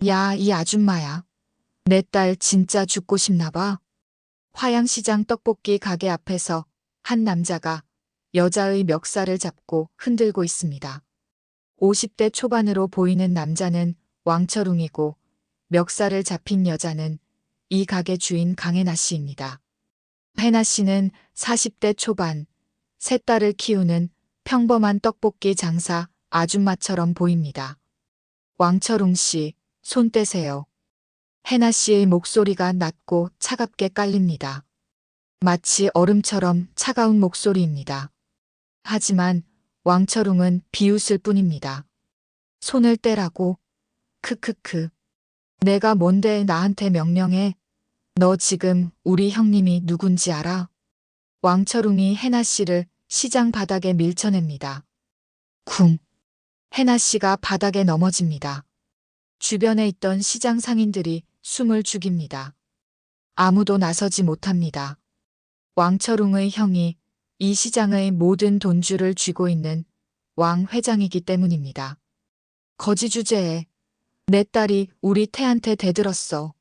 야, 이 아줌마야. 내 딸 진짜 죽고 싶나 봐. 화양시장 떡볶이 가게 앞에서 한 남자가 여자의 멱살을 잡고 흔들고 있습니다. 50대 초반으로 보이는 남자는 왕철웅이고 멱살을 잡힌 여자는 이 가게 주인 강혜나 씨입니다. 혜나 씨는 40대 초반, 세 딸을 키우는 평범한 떡볶이 장사 아줌마처럼 보입니다. 왕철웅 씨, 손 떼세요. 혜나 씨의 목소리가 낮고 차갑게 깔립니다. 마치 얼음처럼 차가운 목소리입니다. 하지만 왕철웅은 비웃을 뿐입니다. 손을 떼라고? 크크크. 내가 뭔데 나한테 명령해? 너 지금 우리 형님이 누군지 알아? 왕철웅이 혜나 씨를 시장 바닥에 밀쳐냅니다. 쿵. 혜나 씨가 바닥에 넘어집니다. 주변에 있던 시장 상인들이 숨을 죽입니다. 아무도 나서지 못합니다. 왕철웅의 형이 이 시장의 모든 돈줄을 쥐고 있는 왕 회장이기 때문입니다. 거지 주제에 내 딸이 우리 태한테 대들었어.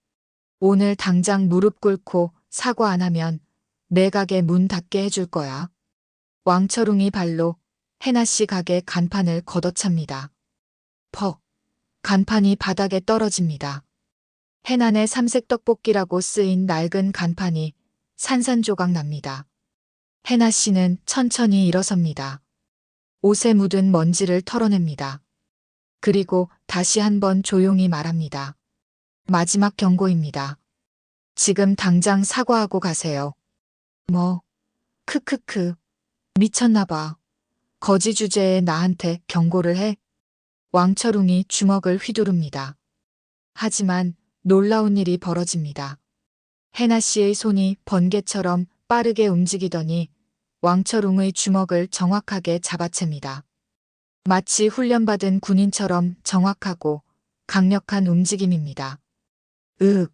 오늘 당장 무릎 꿇고 사과 안 하면 내 가게 문 닫게 해줄 거야. 왕철웅이 발로 혜나 씨 가게 간판을 걷어찹니다. 퍽. 간판이 바닥에 떨어집니다. 해난의 삼색 떡볶이라고 쓰인 낡은 간판이 산산조각 납니다. 혜나 씨는 천천히 일어섭니다. 옷에 묻은 먼지를 털어냅니다. 그리고 다시 한번 조용히 말합니다. 마지막 경고입니다. 지금 당장 사과하고 가세요. 뭐? 크크크. 미쳤나 봐. 거지 주제에 나한테 경고를 해? 왕철웅이 주먹을 휘두릅니다. 하지만 놀라운 일이 벌어집니다. 혜나 씨의 손이 번개처럼 빠르게 움직이더니 왕철웅의 주먹을 정확하게 잡아챕니다. 마치 훈련받은 군인처럼 정확하고 강력한 움직임입니다. 으윽,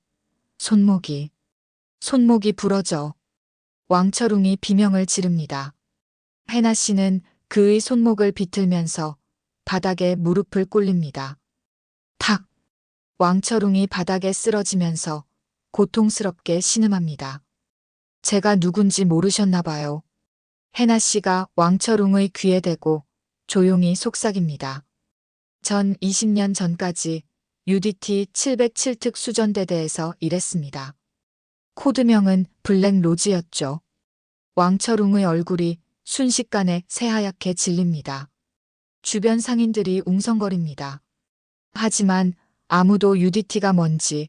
손목이 부러져. 왕철웅이 비명을 지릅니다. 혜나 씨는 그의 손목을 비틀면서 바닥에 무릎을 꿇립니다. 탁! 왕철웅이 바닥에 쓰러지면서 고통스럽게 신음합니다. 제가 누군지 모르셨나 봐요. 혜나 씨가 왕철웅의 귀에 대고 조용히 속삭입니다. 전 20년 전까지 UDT 707특 수전대대에서 일했습니다. 코드명은 블랙로즈였죠. 왕철웅의 얼굴이 순식간에 새하얗게 질립니다. 주변 상인들이 웅성거립니다. 하지만 아무도 UDT가 뭔지,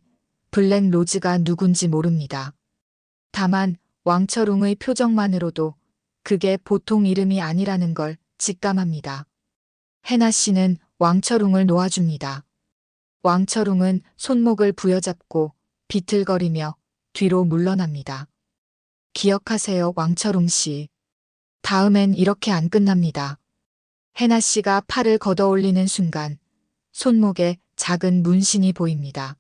블랙로즈가 누군지 모릅니다. 다만 왕철웅의 표정만으로도 그게 보통 이름이 아니라는 걸 직감합니다. 혜나 씨는 왕철웅을 놓아줍니다. 왕철웅은 손목을 부여잡고 비틀거리며 뒤로 물러납니다. 기억하세요, 왕철웅 씨. 다음엔 이렇게 안 끝납니다. 혜나 씨가 팔을 걷어올리는 순간 손목에 작은 문신이 보입니다.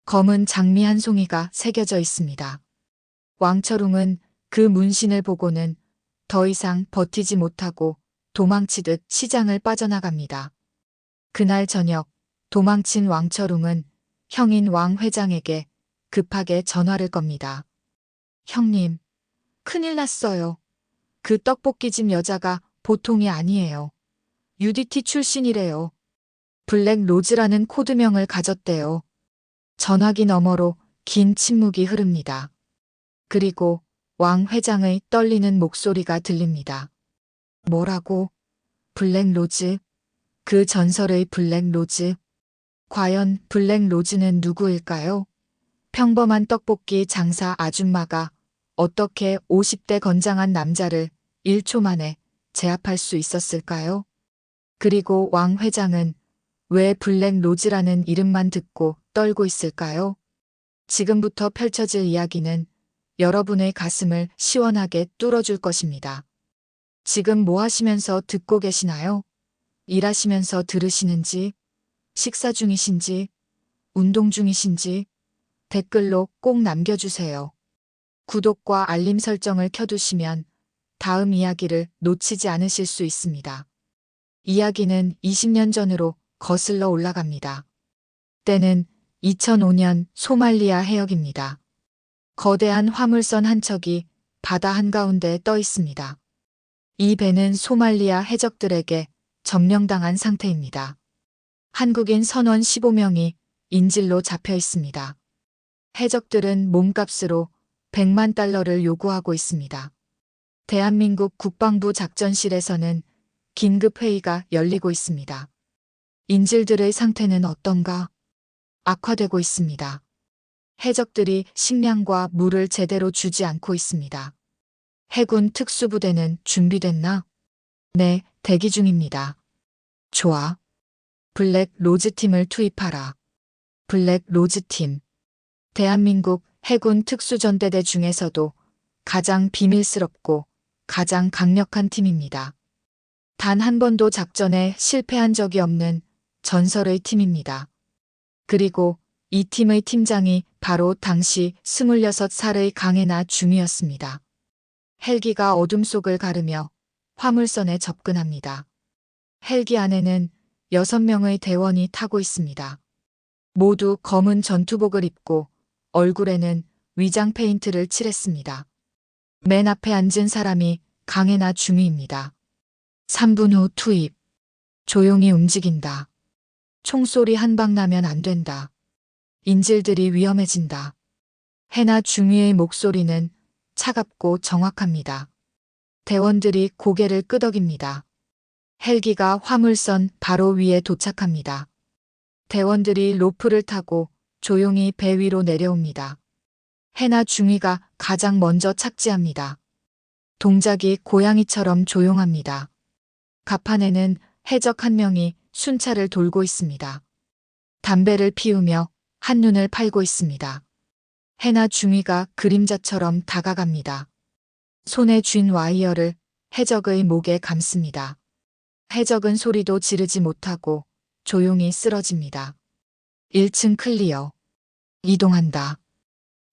검은 장미 한 송이가 새겨져 있습니다. 왕철웅은 그 문신을 보고는 더 이상 버티지 못하고 도망치듯 시장을 빠져나갑니다. 그날 저녁 도망친 왕철웅은 형인 왕 회장에게 급하게 전화를 겁니다. 형님, 큰일 났어요. 그 떡볶이집 여자가 보통이 아니에요. UDT 출신이래요. 블랙로즈라는 코드명을 가졌대요. 전화기 너머로 긴 침묵이 흐릅니다. 그리고 왕 회장의 떨리는 목소리가 들립니다. 뭐라고? 블랙로즈? 그 전설의 블랙로즈? 과연 블랙로즈는 누구일까요? 평범한 떡볶이 장사 아줌마가 어떻게 50대 건장한 남자를 1초 만에 제압할 수 있었을까요? 그리고 왕 회장은 왜 블랙로즈라는 이름만 듣고 떨고 있을까요? 지금부터 펼쳐질 이야기는 여러분의 가슴을 시원하게 뚫어줄 것입니다. 지금 뭐 하시면서 듣고 계시나요? 일하시면서 들으시는지, 식사 중이신지, 운동 중이신지 댓글로 꼭 남겨주세요. 구독과 알림 설정을 켜두시면 다음 이야기를 놓치지 않으실 수 있습니다. 이야기는 20년 전으로 거슬러 올라갑니다. 때는 2005년 소말리아 해역입니다. 거대한 화물선 한 척이 바다 한가운데 떠 있습니다. 이 배는 소말리아 해적들에게 점령당한 상태입니다. 한국인 선원 15명이 인질로 잡혀 있습니다. 해적들은 몸값으로 100만 달러를 요구하고 있습니다. 대한민국 국방부 작전실에서는 긴급 회의가 열리고 있습니다. 인질들의 상태는 어떤가? 악화되고 있습니다. 해적들이 식량과 물을 제대로 주지 않고 있습니다. 해군 특수부대는 준비됐나? 네, 대기 중입니다. 좋아. 블랙 로즈팀을 투입하라. 블랙 로즈팀. 대한민국 해군 특수전대대 중에서도 가장 비밀스럽고 가장 강력한 팀입니다. 단 한 번도 작전에 실패한 적이 없는 전설의 팀입니다. 그리고 이 팀의 팀장이 바로 당시 26살의 강해나 중이었습니다. 헬기가 어둠 속을 가르며 화물선에 접근합니다. 헬기 안에는 6명의 대원이 타고 있습니다. 모두 검은 전투복을 입고 얼굴에는 위장 페인트를 칠했습니다. 맨 앞에 앉은 사람이 강해나 중위입니다. 3분 후 투입. 조용히 움직인다. 총소리 한 방 나면 안 된다. 인질들이 위험해진다. 해나 중위의 목소리는 차갑고 정확합니다. 대원들이 고개를 끄덕입니다. 헬기가 화물선 바로 위에 도착합니다. 대원들이 로프를 타고 조용히 배 위로 내려옵니다. 해나 중위가 가장 먼저 착지합니다. 동작이 고양이처럼 조용합니다. 갑판에는 해적 한 명이 순찰을 돌고 있습니다. 담배를 피우며 한눈을 팔고 있습니다. 해나 중위가 그림자처럼 다가갑니다. 손에 쥔 와이어를 해적의 목에 감습니다. 해적은 소리도 지르지 못하고 조용히 쓰러집니다. 1층 클리어. 이동한다.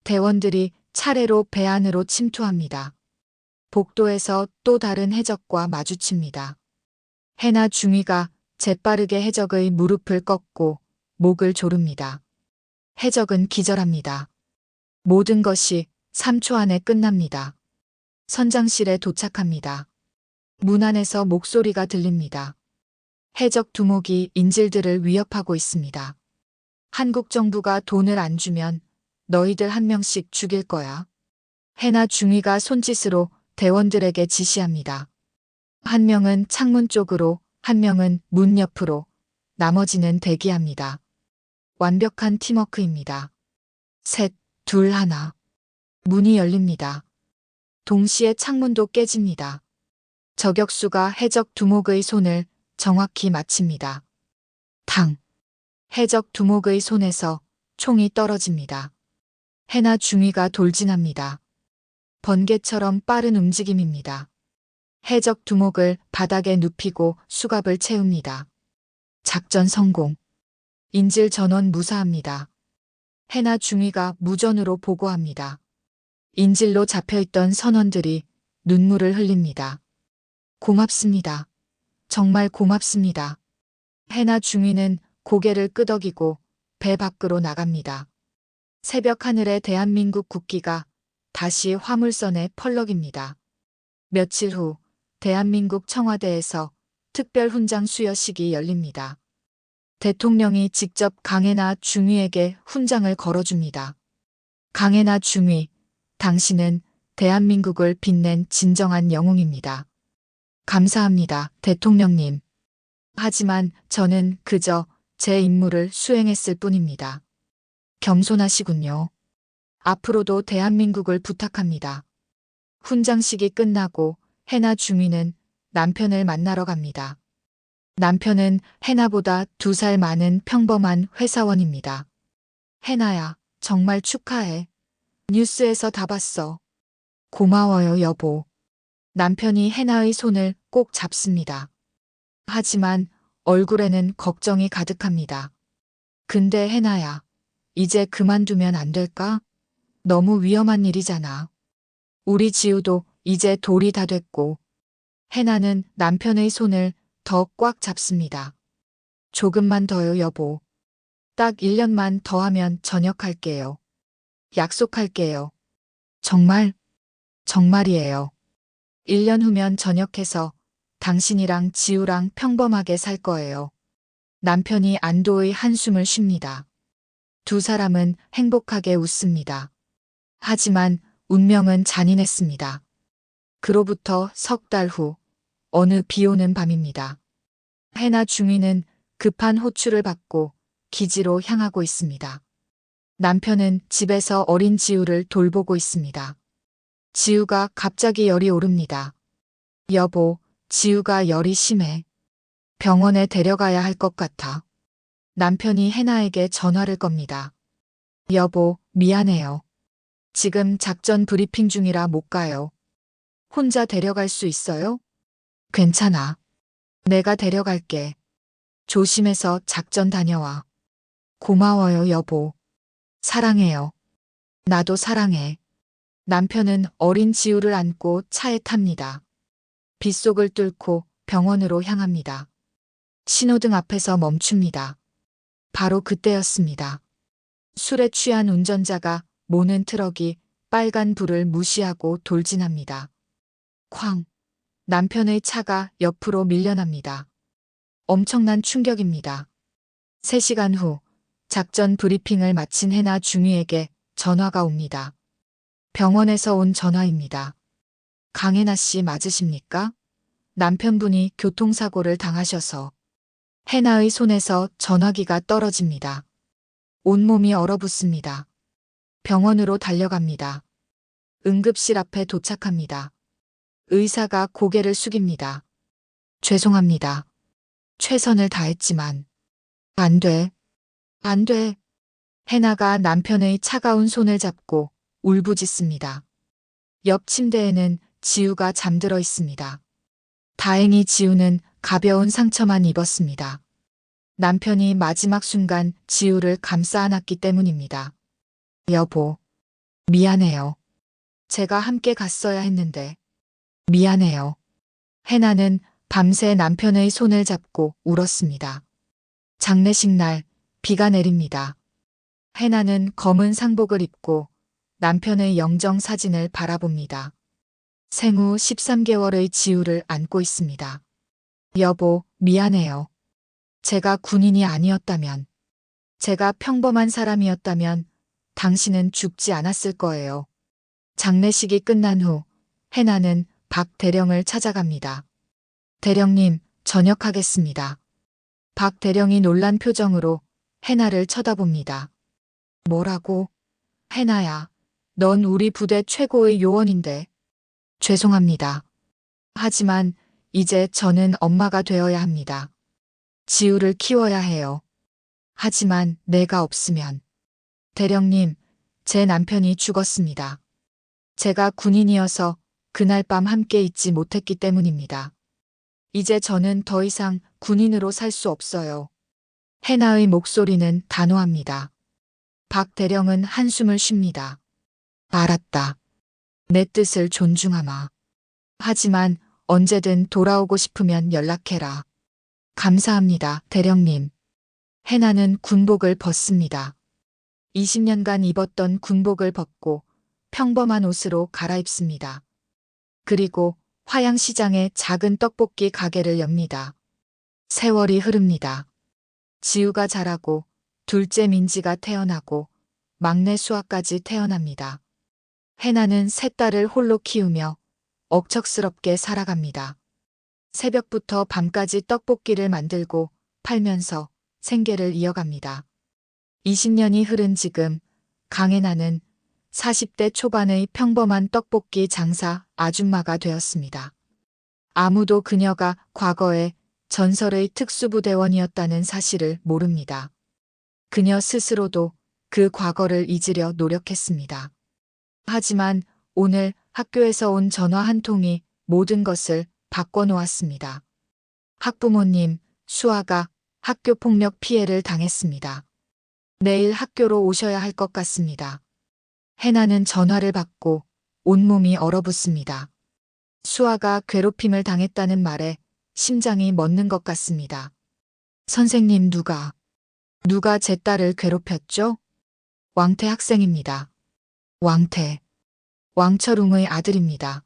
대원들이 차례로 배 안으로 침투합니다. 복도에서 또 다른 해적과 마주칩니다. 해나 중위가 재빠르게 해적의 무릎을 꺾고 목을 조릅니다. 해적은 기절합니다. 모든 것이 3초 안에 끝납니다. 선장실에 도착합니다. 문 안에서 목소리가 들립니다. 해적 두목이 인질들을 위협하고 있습니다. 한국 정부가 돈을 안 주면 너희들 한 명씩 죽일 거야. 해나 중위가 손짓으로 대원들에게 지시합니다. 한 명은 창문 쪽으로, 한 명은 문 옆으로, 나머지는 대기합니다. 완벽한 팀워크입니다. 셋, 둘, 하나. 문이 열립니다. 동시에 창문도 깨집니다. 저격수가 해적 두목의 손을 정확히 맞춥니다. 탕. 해적 두목의 손에서 총이 떨어집니다. 해나 중위가 돌진합니다. 번개처럼 빠른 움직임입니다. 해적 두목을 바닥에 눕히고 수갑을 채웁니다. 작전 성공. 인질 전원 무사합니다. 해나 중위가 무전으로 보고합니다. 인질로 잡혀있던 선원들이 눈물을 흘립니다. 고맙습니다. 정말 고맙습니다. 해나 중위는 고개를 끄덕이고 배 밖으로 나갑니다. 새벽 하늘에 대한민국 국기가 다시 화물선에 펄럭입니다. 며칠 후 대한민국 청와대에서 특별 훈장 수여식이 열립니다. 대통령이 직접 강해나 중위에게 훈장을 걸어줍니다. 강해나 중위, 당신은 대한민국을 빛낸 진정한 영웅입니다. 감사합니다, 대통령님. 하지만 저는 그저 제 임무를 수행했을 뿐입니다. 겸손하시군요. 앞으로도 대한민국을 부탁합니다. 훈장식이 끝나고 해나 중위는 남편을 만나러 갑니다. 남편은 해나보다 2살 많은 평범한 회사원입니다. 해나야, 정말 축하해. 뉴스에서 다 봤어. 고마워요, 여보. 남편이 해나의 손을 꼭 잡습니다. 하지만 얼굴에는 걱정이 가득합니다. 근데 해나야, 이제 그만두면 안 될까? 너무 위험한 일이잖아. 우리 지우도 이제 돌이 다 됐고. 해나는 남편의 손을 더 꽉 잡습니다. 조금만 더요, 여보. 딱 1년만 더 하면 전역할게요. 약속할게요. 정말, 정말이에요. 1년 후면 전역해서 당신이랑 지우랑 평범하게 살 거예요. 남편이 안도의 한숨을 쉽니다. 두 사람은 행복하게 웃습니다. 하지만 운명은 잔인했습니다. 그로부터 석 달 후, 어느 비 오는 밤입니다. 해나 중위는 급한 호출을 받고 기지로 향하고 있습니다. 남편은 집에서 어린 지우를 돌보고 있습니다. 지우가 갑자기 열이 오릅니다. 여보, 지우가 열이 심해. 병원에 데려가야 할 것 같아. 남편이 해나에게 전화를 겁니다. 여보, 미안해요. 지금 작전 브리핑 중이라 못 가요. 혼자 데려갈 수 있어요? 괜찮아. 내가 데려갈게. 조심해서 작전 다녀와. 고마워요, 여보. 사랑해요. 나도 사랑해. 남편은 어린 지우를 안고 차에 탑니다. 빗속을 뚫고 병원으로 향합니다. 신호등 앞에서 멈춥니다. 바로 그때였습니다. 술에 취한 운전자가 모는 트럭이 빨간 불을 무시하고 돌진합니다. 쾅! 남편의 차가 옆으로 밀려납니다. 엄청난 충격입니다. 3시간 후 작전 브리핑을 마친 해나 중위에게 전화가 옵니다. 병원에서 온 전화입니다. 강혜나 씨 맞으십니까? 남편분이 교통사고를 당하셔서. 해나의 손에서 전화기가 떨어집니다. 온몸이 얼어붙습니다. 병원으로 달려갑니다. 응급실 앞에 도착합니다. 의사가 고개를 숙입니다. 죄송합니다. 최선을 다했지만. 안 돼. 안 돼. 해나가 남편의 차가운 손을 잡고 울부짖습니다. 옆 침대에는 지우가 잠들어 있습니다. 다행히 지우는 가벼운 상처만 입었습니다. 남편이 마지막 순간 지우를 감싸 안았기 때문입니다. 여보, 미안해요. 제가 함께 갔어야 했는데. 미안해요. 해나는 밤새 남편의 손을 잡고 울었습니다. 장례식 날 비가 내립니다. 해나는 검은 상복을 입고 남편의 영정 사진을 바라봅니다. 생후 13개월의 지우를 안고 있습니다. 여보, 미안해요. 제가 군인이 아니었다면, 제가 평범한 사람이었다면 당신은 죽지 않았을 거예요. 장례식이 끝난 후 해나는 박 대령을 찾아갑니다. 대령님, 전역하겠습니다. 박 대령이 놀란 표정으로 해나를 쳐다봅니다. 뭐라고? 해나야, 넌 우리 부대 최고의 요원인데. 죄송합니다. 하지만 이제 저는 엄마가 되어야 합니다. 지우를 키워야 해요. 하지만 내가 없으면. 대령님, 제 남편이 죽었습니다. 제가 군인이어서 그날 밤 함께 있지 못했기 때문입니다. 이제 저는 더 이상 군인으로 살 수 없어요. 해나의 목소리는 단호합니다. 박 대령은 한숨을 쉽니다. 알았다. 내 뜻을 존중하마. 하지만 언제든 돌아오고 싶으면 연락해라. 감사합니다, 대령님. 해나는 군복을 벗습니다. 20년간 입었던 군복을 벗고 평범한 옷으로 갈아입습니다. 그리고 화양시장의 작은 떡볶이 가게를 엽니다. 세월이 흐릅니다. 지우가 자라고 둘째 민지가 태어나고 막내 수아까지 태어납니다. 해나는 세 딸을 홀로 키우며 억척스럽게 살아갑니다. 새벽부터 밤까지 떡볶이를 만들고 팔면서 생계를 이어갑니다. 20년이 흐른 지금 강혜나는 40대 초반의 평범한 떡볶이 장사 아줌마가 되었습니다. 아무도 그녀가 과거에 전설의 특수부대원이었다는 사실을 모릅니다. 그녀 스스로도 그 과거를 잊으려 노력했습니다. 하지만 오늘 학교에서 온 전화 한 통이 모든 것을 바꿔놓았습니다. 학부모님, 수아가 학교 폭력 피해를 당했습니다. 내일 학교로 오셔야 할 것 같습니다. 해나는 전화를 받고 온몸이 얼어붙습니다. 수아가 괴롭힘을 당했다는 말에 심장이 멎는 것 같습니다. 선생님 누가? 누가 제 딸을 괴롭혔죠? 왕태 학생입니다. 왕태. 왕철웅의 아들입니다.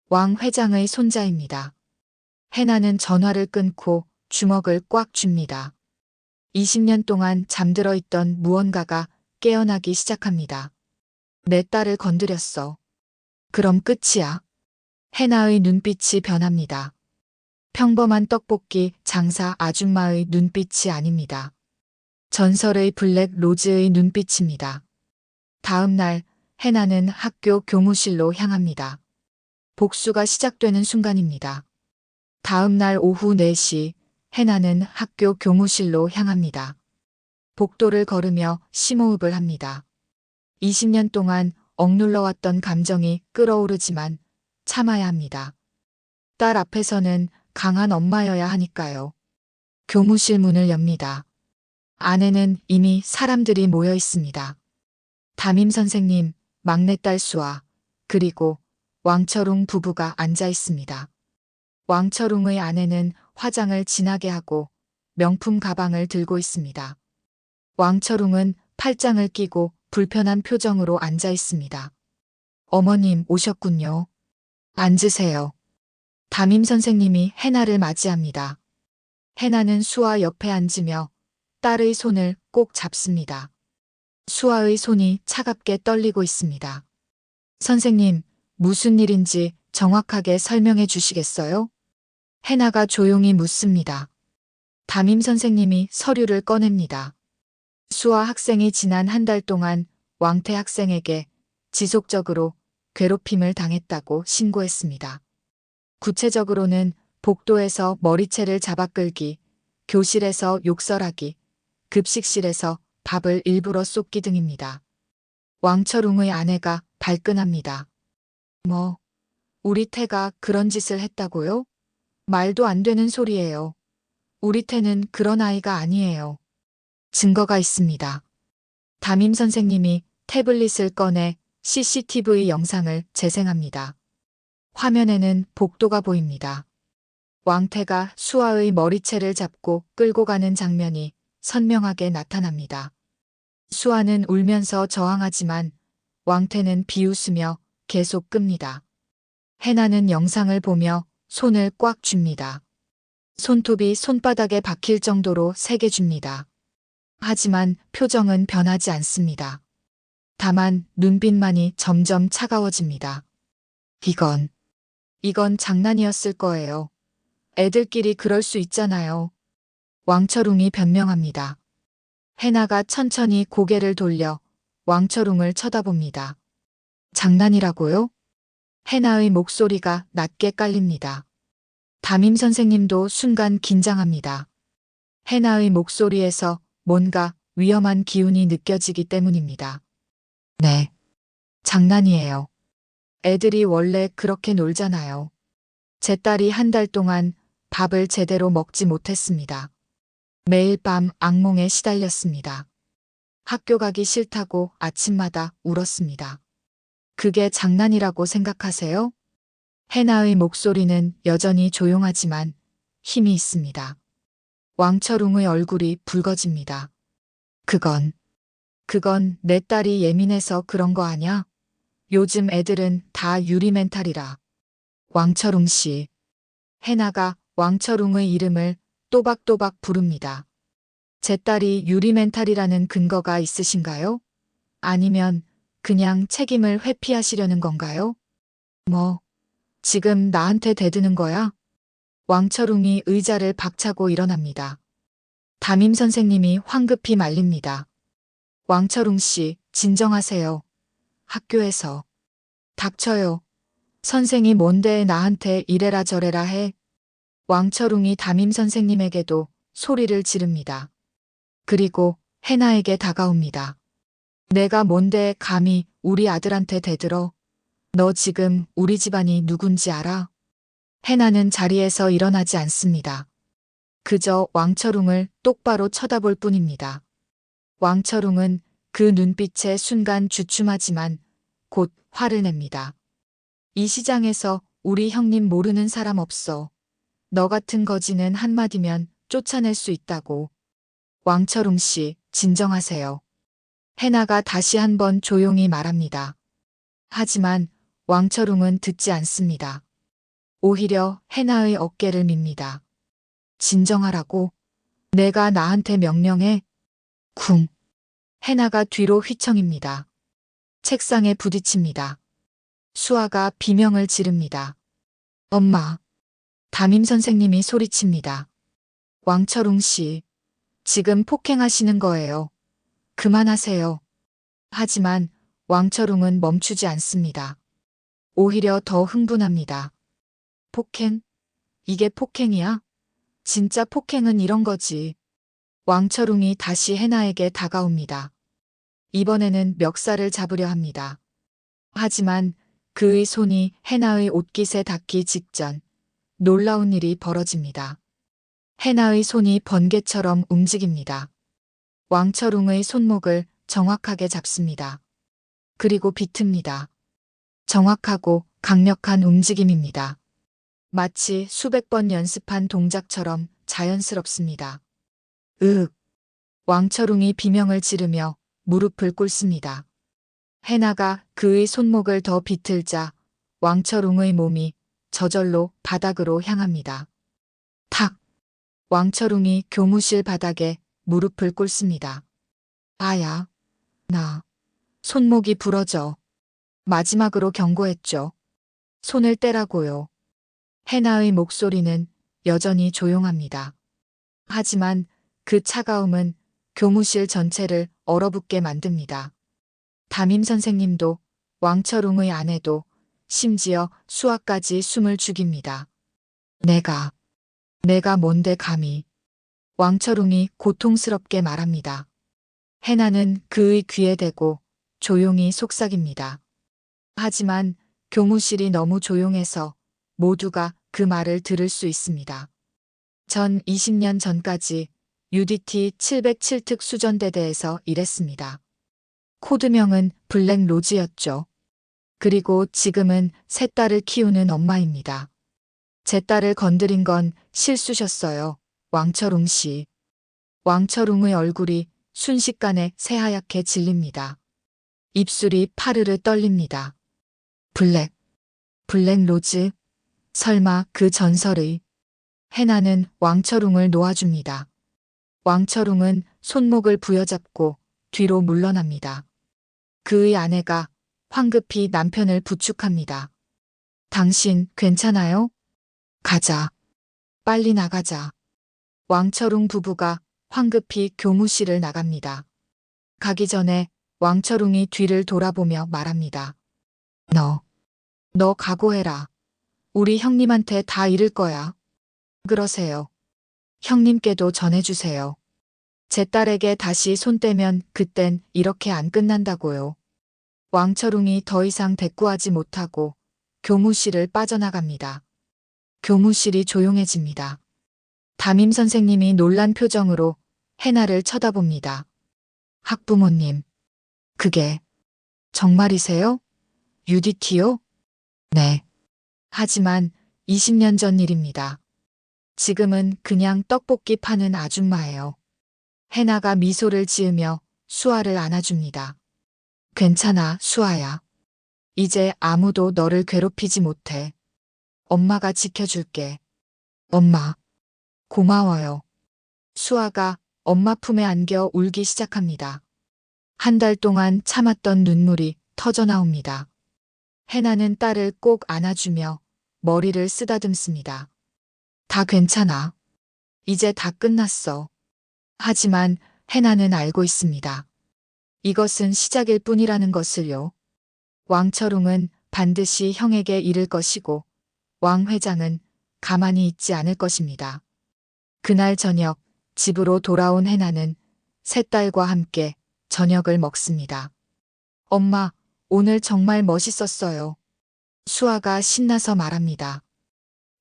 왕 회장의 손자입니다. 해나는 전화를 끊고 주먹을 꽉 쥡니다. 20년 동안 잠들어 있던 무언가가 깨어나기 시작합니다. 내 딸을 건드렸어. 그럼 끝이야. 해나의 눈빛이 변합니다. 평범한 떡볶이 장사 아줌마의 눈빛이 아닙니다. 전설의 블랙 로즈의 눈빛입니다. 다음 날 해나는 학교 교무실로 향합니다. 복수가 시작되는 순간입니다. 다음 날 오후 4시 해나는 학교 교무실로 향합니다. 복도를 걸으며 심호흡을 합니다. 20년 동안 억눌러왔던 감정이 끓어오르지만 참아야 합니다. 딸 앞에서는 강한 엄마여야 하니까요. 교무실 문을 엽니다. 안에는 이미 사람들이 모여 있습니다. 담임 선생님, 막내딸 수아, 그리고 왕철웅 부부가 앉아 있습니다. 왕철웅의 아내는 화장을 진하게 하고 명품 가방을 들고 있습니다. 왕철웅은 팔짱을 끼고 불편한 표정으로 앉아 있습니다. 어머님 오셨군요. 앉으세요. 담임 선생님이 해나를 맞이합니다. 해나는 수아 옆에 앉으며 딸의 손을 꼭 잡습니다. 수아의 손이 차갑게 떨리고 있습니다. 선생님, 무슨 일인지 정확하게 설명해 주시겠어요? 해나가 조용히 묻습니다. 담임 선생님이 서류를 꺼냅니다. 수아 학생이 지난 한 달 동안 왕태 학생에게 지속적으로 괴롭힘을 당했다고 신고했습니다. 구체적으로는 복도에서 머리채를 잡아 끌기, 교실에서 욕설하기, 급식실에서 밥을 일부러 쏟기 등입니다. 왕철웅의 아내가 발끈합니다. 뭐, 우리 태가 그런 짓을 했다고요? 말도 안 되는 소리예요. 우리 태는 그런 아이가 아니에요. 증거가 있습니다. 담임 선생님이 태블릿을 꺼내 CCTV 영상을 재생합니다. 화면에는 복도가 보입니다. 왕태가 수아의 머리채를 잡고 끌고 가는 장면이 선명하게 나타납니다. 수아는 울면서 저항하지만 왕태는 비웃으며 계속 끕니다. 해나는 영상을 보며 손을 꽉 쥡니다. 손톱이 손바닥에 박힐 정도로 세게 줍니다. 하지만 표정은 변하지 않습니다. 다만 눈빛만이 점점 차가워집니다. 이건 장난이었을 거예요. 애들끼리 그럴 수 있잖아요. 왕철웅이 변명합니다. 해나가 천천히 고개를 돌려 왕철웅을 쳐다봅니다. 장난이라고요? 해나의 목소리가 낮게 깔립니다. 담임 선생님도 순간 긴장합니다. 해나의 목소리에서 뭔가 위험한 기운이 느껴지기 때문입니다. 네, 장난이에요. 애들이 원래 그렇게 놀잖아요. 제 딸이 한 달 동안 밥을 제대로 먹지 못했습니다. 매일 밤 악몽에 시달렸습니다. 학교 가기 싫다고 아침마다 울었습니다. 그게 장난이라고 생각하세요? 해나의 목소리는 여전히 조용하지만 힘이 있습니다. 왕철웅의 얼굴이 붉어집니다. 그건 내 딸이 예민해서 그런 거 아냐? 요즘 애들은 다 유리 멘탈이라. 왕철웅 씨. 해나가 왕철웅의 이름을 또박또박 부릅니다. 제 딸이 유리 멘탈이라는 근거가 있으신가요? 아니면 그냥 책임을 회피하시려는 건가요? 뭐, 지금 나한테 대드는 거야? 왕철웅이 의자를 박차고 일어납니다. 담임 선생님이 황급히 말립니다. 왕철웅 씨, 진정하세요. 학교에서. 닥쳐요. 선생이 뭔데 나한테 이래라 저래라 해. 왕철웅이 담임 선생님에게도 소리를 지릅니다. 그리고 해나에게 다가옵니다. 내가 뭔데 감히 우리 아들한테 대들어? 너 지금 우리 집안이 누군지 알아? 해나는 자리에서 일어나지 않습니다. 그저 왕철웅을 똑바로 쳐다볼 뿐입니다. 왕철웅은 그 눈빛에 순간 주춤하지만 곧 화를 냅니다. 이 시장에서 우리 형님 모르는 사람 없어. 너 같은 거지는 한마디면 쫓아낼 수 있다고. 왕철웅 씨, 진정하세요. 해나가 다시 한번 조용히 말합니다. 하지만 왕철웅은 듣지 않습니다. 오히려 해나의 어깨를 밉니다. 진정하라고? 내가 나한테 명령해? 쿵. 해나가 뒤로 휘청입니다. 책상에 부딪힙니다. 수아가 비명을 지릅니다. 엄마. 담임 선생님이 소리칩니다. 왕철웅 씨, 지금 폭행하시는 거예요. 그만하세요. 하지만 왕철웅은 멈추지 않습니다. 오히려 더 흥분합니다. 폭행? 이게 폭행이야? 진짜 폭행은 이런 거지. 왕철웅이 다시 해나에게 다가옵니다. 이번에는 멱살을 잡으려 합니다. 하지만 그의 손이 해나의 옷깃에 닿기 직전 놀라운 일이 벌어집니다. 해나의 손이 번개처럼 움직입니다. 왕철웅의 손목을 정확하게 잡습니다. 그리고 비틉니다. 정확하고 강력한 움직임입니다. 마치 수백 번 연습한 동작처럼 자연스럽습니다. 으윽. 왕철웅이 비명을 지르며 무릎을 꿇습니다. 해나가 그의 손목을 더 비틀자 왕철웅의 몸이 저절로 바닥으로 향합니다. 탁! 왕철웅이 교무실 바닥에 무릎을 꿇습니다. 아야, 나 손목이 부러져. 마지막으로 경고했죠. 손을 떼라고요. 해나의 목소리는 여전히 조용합니다. 하지만 그 차가움은 교무실 전체를 얼어붙게 만듭니다. 담임 선생님도 왕철웅의 아내도 심지어 수아까지 숨을 죽입니다. 내가 뭔데 감히. 왕철웅이 고통스럽게 말합니다. 해나는 그의 귀에 대고 조용히 속삭입니다. 하지만 교무실이 너무 조용해서 모두가 그 말을 들을 수 있습니다. 전 20년 전까지 UDT 707 특수전대대에서 일했습니다. 코드명은 블랙로즈였죠. 그리고 지금은 세 딸을 키우는 엄마입니다. 제 딸을 건드린 건 실수셨어요, 왕철웅 씨. 왕철웅의 얼굴이 순식간에 새하얗게 질립니다. 입술이 파르르 떨립니다. 블랙로즈? 설마 그 전설의. 해나는 왕철웅을 놓아줍니다. 왕철웅은 손목을 부여잡고 뒤로 물러납니다. 그의 아내가 황급히 남편을 부축합니다. 당신 괜찮아요? 가자. 빨리 나가자. 왕철웅 부부가 황급히 교무실을 나갑니다. 가기 전에 왕철웅이 뒤를 돌아보며 말합니다. 너 각오해라. 우리 형님한테 다 이를 거야. 그러세요. 형님께도 전해주세요. 제 딸에게 다시 손 떼면 그땐 이렇게 안 끝난다고요. 왕철웅이 더 이상 대꾸하지 못하고 교무실을 빠져나갑니다. 교무실이 조용해집니다. 담임 선생님이 놀란 표정으로 해나를 쳐다봅니다. 학부모님, 그게 정말이세요? UDT요? 네. 하지만 20년 전 일입니다. 지금은 그냥 떡볶이 파는 아줌마예요. 해나가 미소를 지으며 수아를 안아줍니다. 괜찮아, 수아야. 이제 아무도 너를 괴롭히지 못해. 엄마가 지켜줄게. 엄마, 고마워요. 수아가 엄마 품에 안겨 울기 시작합니다. 한 달 동안 참았던 눈물이 터져 나옵니다. 해나는 딸을 꼭 안아주며 머리를 쓰다듬습니다. 다 괜찮아. 이제 다 끝났어. 하지만 해나는 알고 있습니다. 이것은 시작일 뿐이라는 것을요. 왕철웅은 반드시 형에게 이를 것이고 왕 회장은 가만히 있지 않을 것입니다. 그날 저녁 집으로 돌아온 해나는 세 딸과 함께 저녁을 먹습니다. 엄마, 오늘 정말 멋있었어요. 수아가 신나서 말합니다.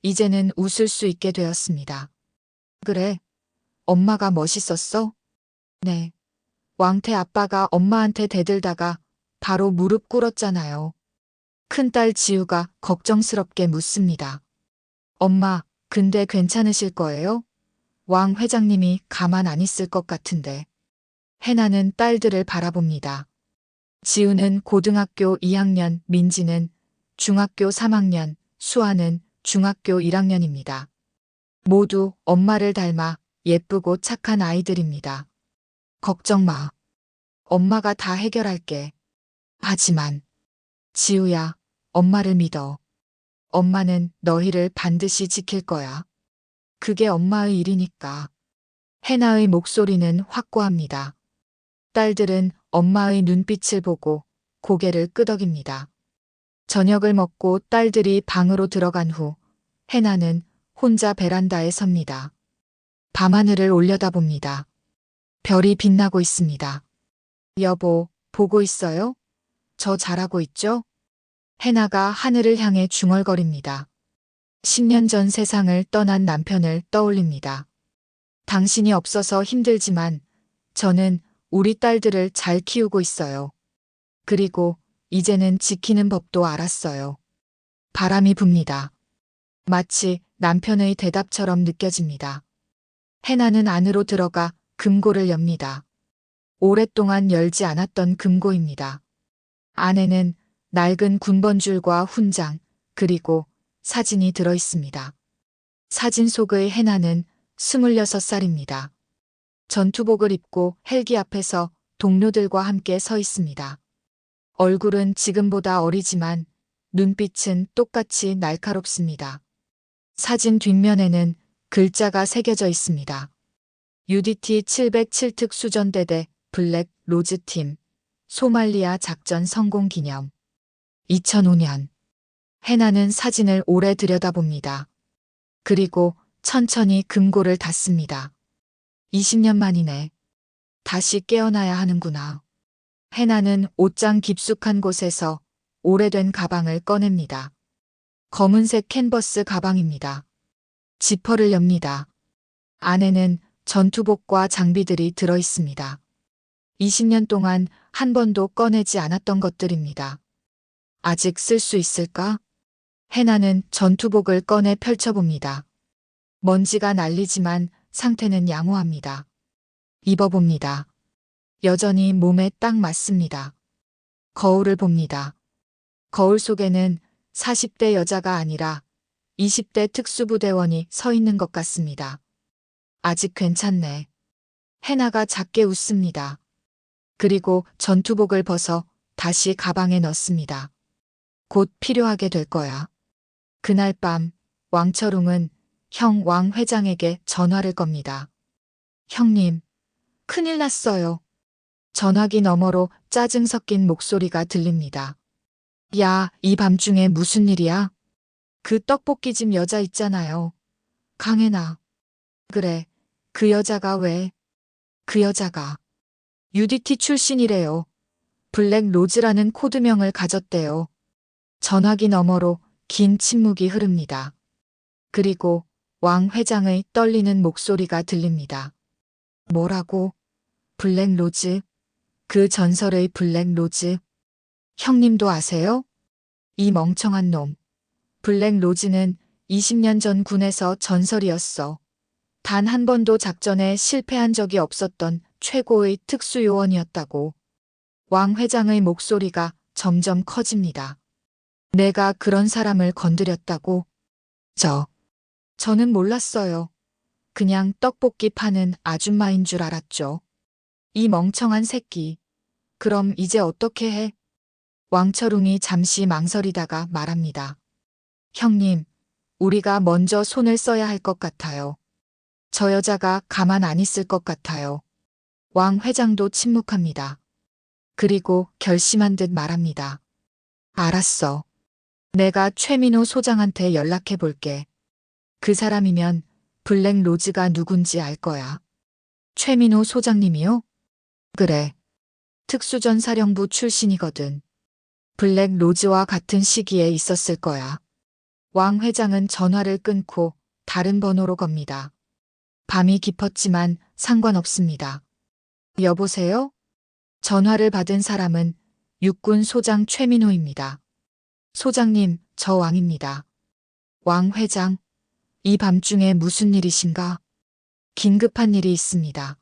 이제는 웃을 수 있게 되었습니다. 그래, 엄마가 멋있었어? 네. 왕태 아빠가 엄마한테 대들다가 바로 무릎 꿇었잖아요. 큰딸 지우가 걱정스럽게 묻습니다. 엄마, 근데 괜찮으실 거예요? 왕 회장님이 가만 안 있을 것 같은데. 해나는 딸들을 바라봅니다. 지우는 고등학교 2학년, 민지는 중학교 3학년, 수아는 중학교 1학년입니다. 모두 엄마를 닮아 예쁘고 착한 아이들입니다. 걱정 마. 엄마가 다 해결할게. 하지만 지우야, 엄마를 믿어. 엄마는 너희를 반드시 지킬 거야. 그게 엄마의 일이니까. 해나의 목소리는 확고합니다. 딸들은 엄마의 눈빛을 보고 고개를 끄덕입니다. 저녁을 먹고 딸들이 방으로 들어간 후 해나는 혼자 베란다에 섭니다. 밤하늘을 올려다봅니다. 별이 빛나고 있습니다. 여보, 보고 있어요? 저 잘하고 있죠? 해나가 하늘을 향해 중얼거립니다. 10년 전 세상을 떠난 남편을 떠올립니다. 당신이 없어서 힘들지만 저는 우리 딸들을 잘 키우고 있어요. 그리고 이제는 지키는 법도 알았어요. 바람이 붑니다. 마치 남편의 대답처럼 느껴집니다. 해나는 안으로 들어가 금고를 엽니다. 오랫동안 열지 않았던 금고입니다. 안에는 낡은 군번줄과 훈장, 그리고 사진이 들어 있습니다. 사진 속의 해나는 26살입니다. 전투복을 입고 헬기 앞에서 동료들과 함께 서 있습니다. 얼굴은 지금보다 어리지만 눈빛은 똑같이 날카롭습니다. 사진 뒷면에는 글자가 새겨져 있습니다. UDT 707 특수전대대 블랙 로즈팀 소말리아 작전 성공 기념 2005년. 해나는 사진을 오래 들여다봅니다. 그리고 천천히 금고를 닫습니다. 20년 만이네. 다시 깨어나야 하는구나. 해나는 옷장 깊숙한 곳에서 오래된 가방을 꺼냅니다. 검은색 캔버스 가방입니다. 지퍼를 엽니다. 안에는 전투복과 장비들이 들어 있습니다. 20년 동안 한 번도 꺼내지 않았던 것들입니다. 아직 쓸 수 있을까? 해나는 전투복을 꺼내 펼쳐봅니다. 먼지가 날리지만 상태는 양호합니다. 입어봅니다. 여전히 몸에 딱 맞습니다. 거울을 봅니다. 거울 속에는 40대 여자가 아니라 20대 특수부대원이 서 있는 것 같습니다. 아직 괜찮네. 해나가 작게 웃습니다. 그리고 전투복을 벗어 다시 가방에 넣습니다. 곧 필요하게 될 거야. 그날 밤 왕철웅은 형 왕 회장에게 전화를 겁니다. 형님, 큰일 났어요. 전화기 너머로 짜증 섞인 목소리가 들립니다. 야, 이 밤중에 무슨 일이야? 그 떡볶이집 여자 있잖아요. 강혜나. 그래, 그 여자가 왜? 그 여자가 UDT 출신이래요. 블랙 로즈라는 코드명을 가졌대요. 전화기 너머로 긴 침묵이 흐릅니다. 그리고 왕 회장의 떨리는 목소리가 들립니다. 뭐라고? 블랙 로즈? 그 전설의 블랙 로즈? 형님도 아세요? 이 멍청한 놈. 블랙 로즈는 20년 전 군에서 전설이었어. 단 한 번도 작전에 실패한 적이 없었던 최고의 특수요원이었다고. 왕 회장의 목소리가 점점 커집니다. 내가 그런 사람을 건드렸다고? 저는 몰랐어요. 그냥 떡볶이 파는 아줌마인 줄 알았죠. 이 멍청한 새끼. 그럼 이제 어떻게 해? 왕철웅이 잠시 망설이다가 말합니다. 형님, 우리가 먼저 손을 써야 할 것 같아요. 저 여자가 가만 안 있을 것 같아요. 왕 회장도 침묵합니다. 그리고 결심한 듯 말합니다. 알았어. 내가 최민호 소장한테 연락해 볼게. 그 사람이면 블랙 로즈가 누군지 알 거야. 최민호 소장님이요? 그래. 특수전사령부 출신이거든. 블랙 로즈와 같은 시기에 있었을 거야. 왕 회장은 전화를 끊고 다른 번호로 겁니다. 밤이 깊었지만 상관없습니다. 여보세요? 전화를 받은 사람은 육군 소장 최민호입니다. 소장님, 저 왕입니다. 왕 회장, 이 밤중에 무슨 일이신가? 긴급한 일이 있습니다.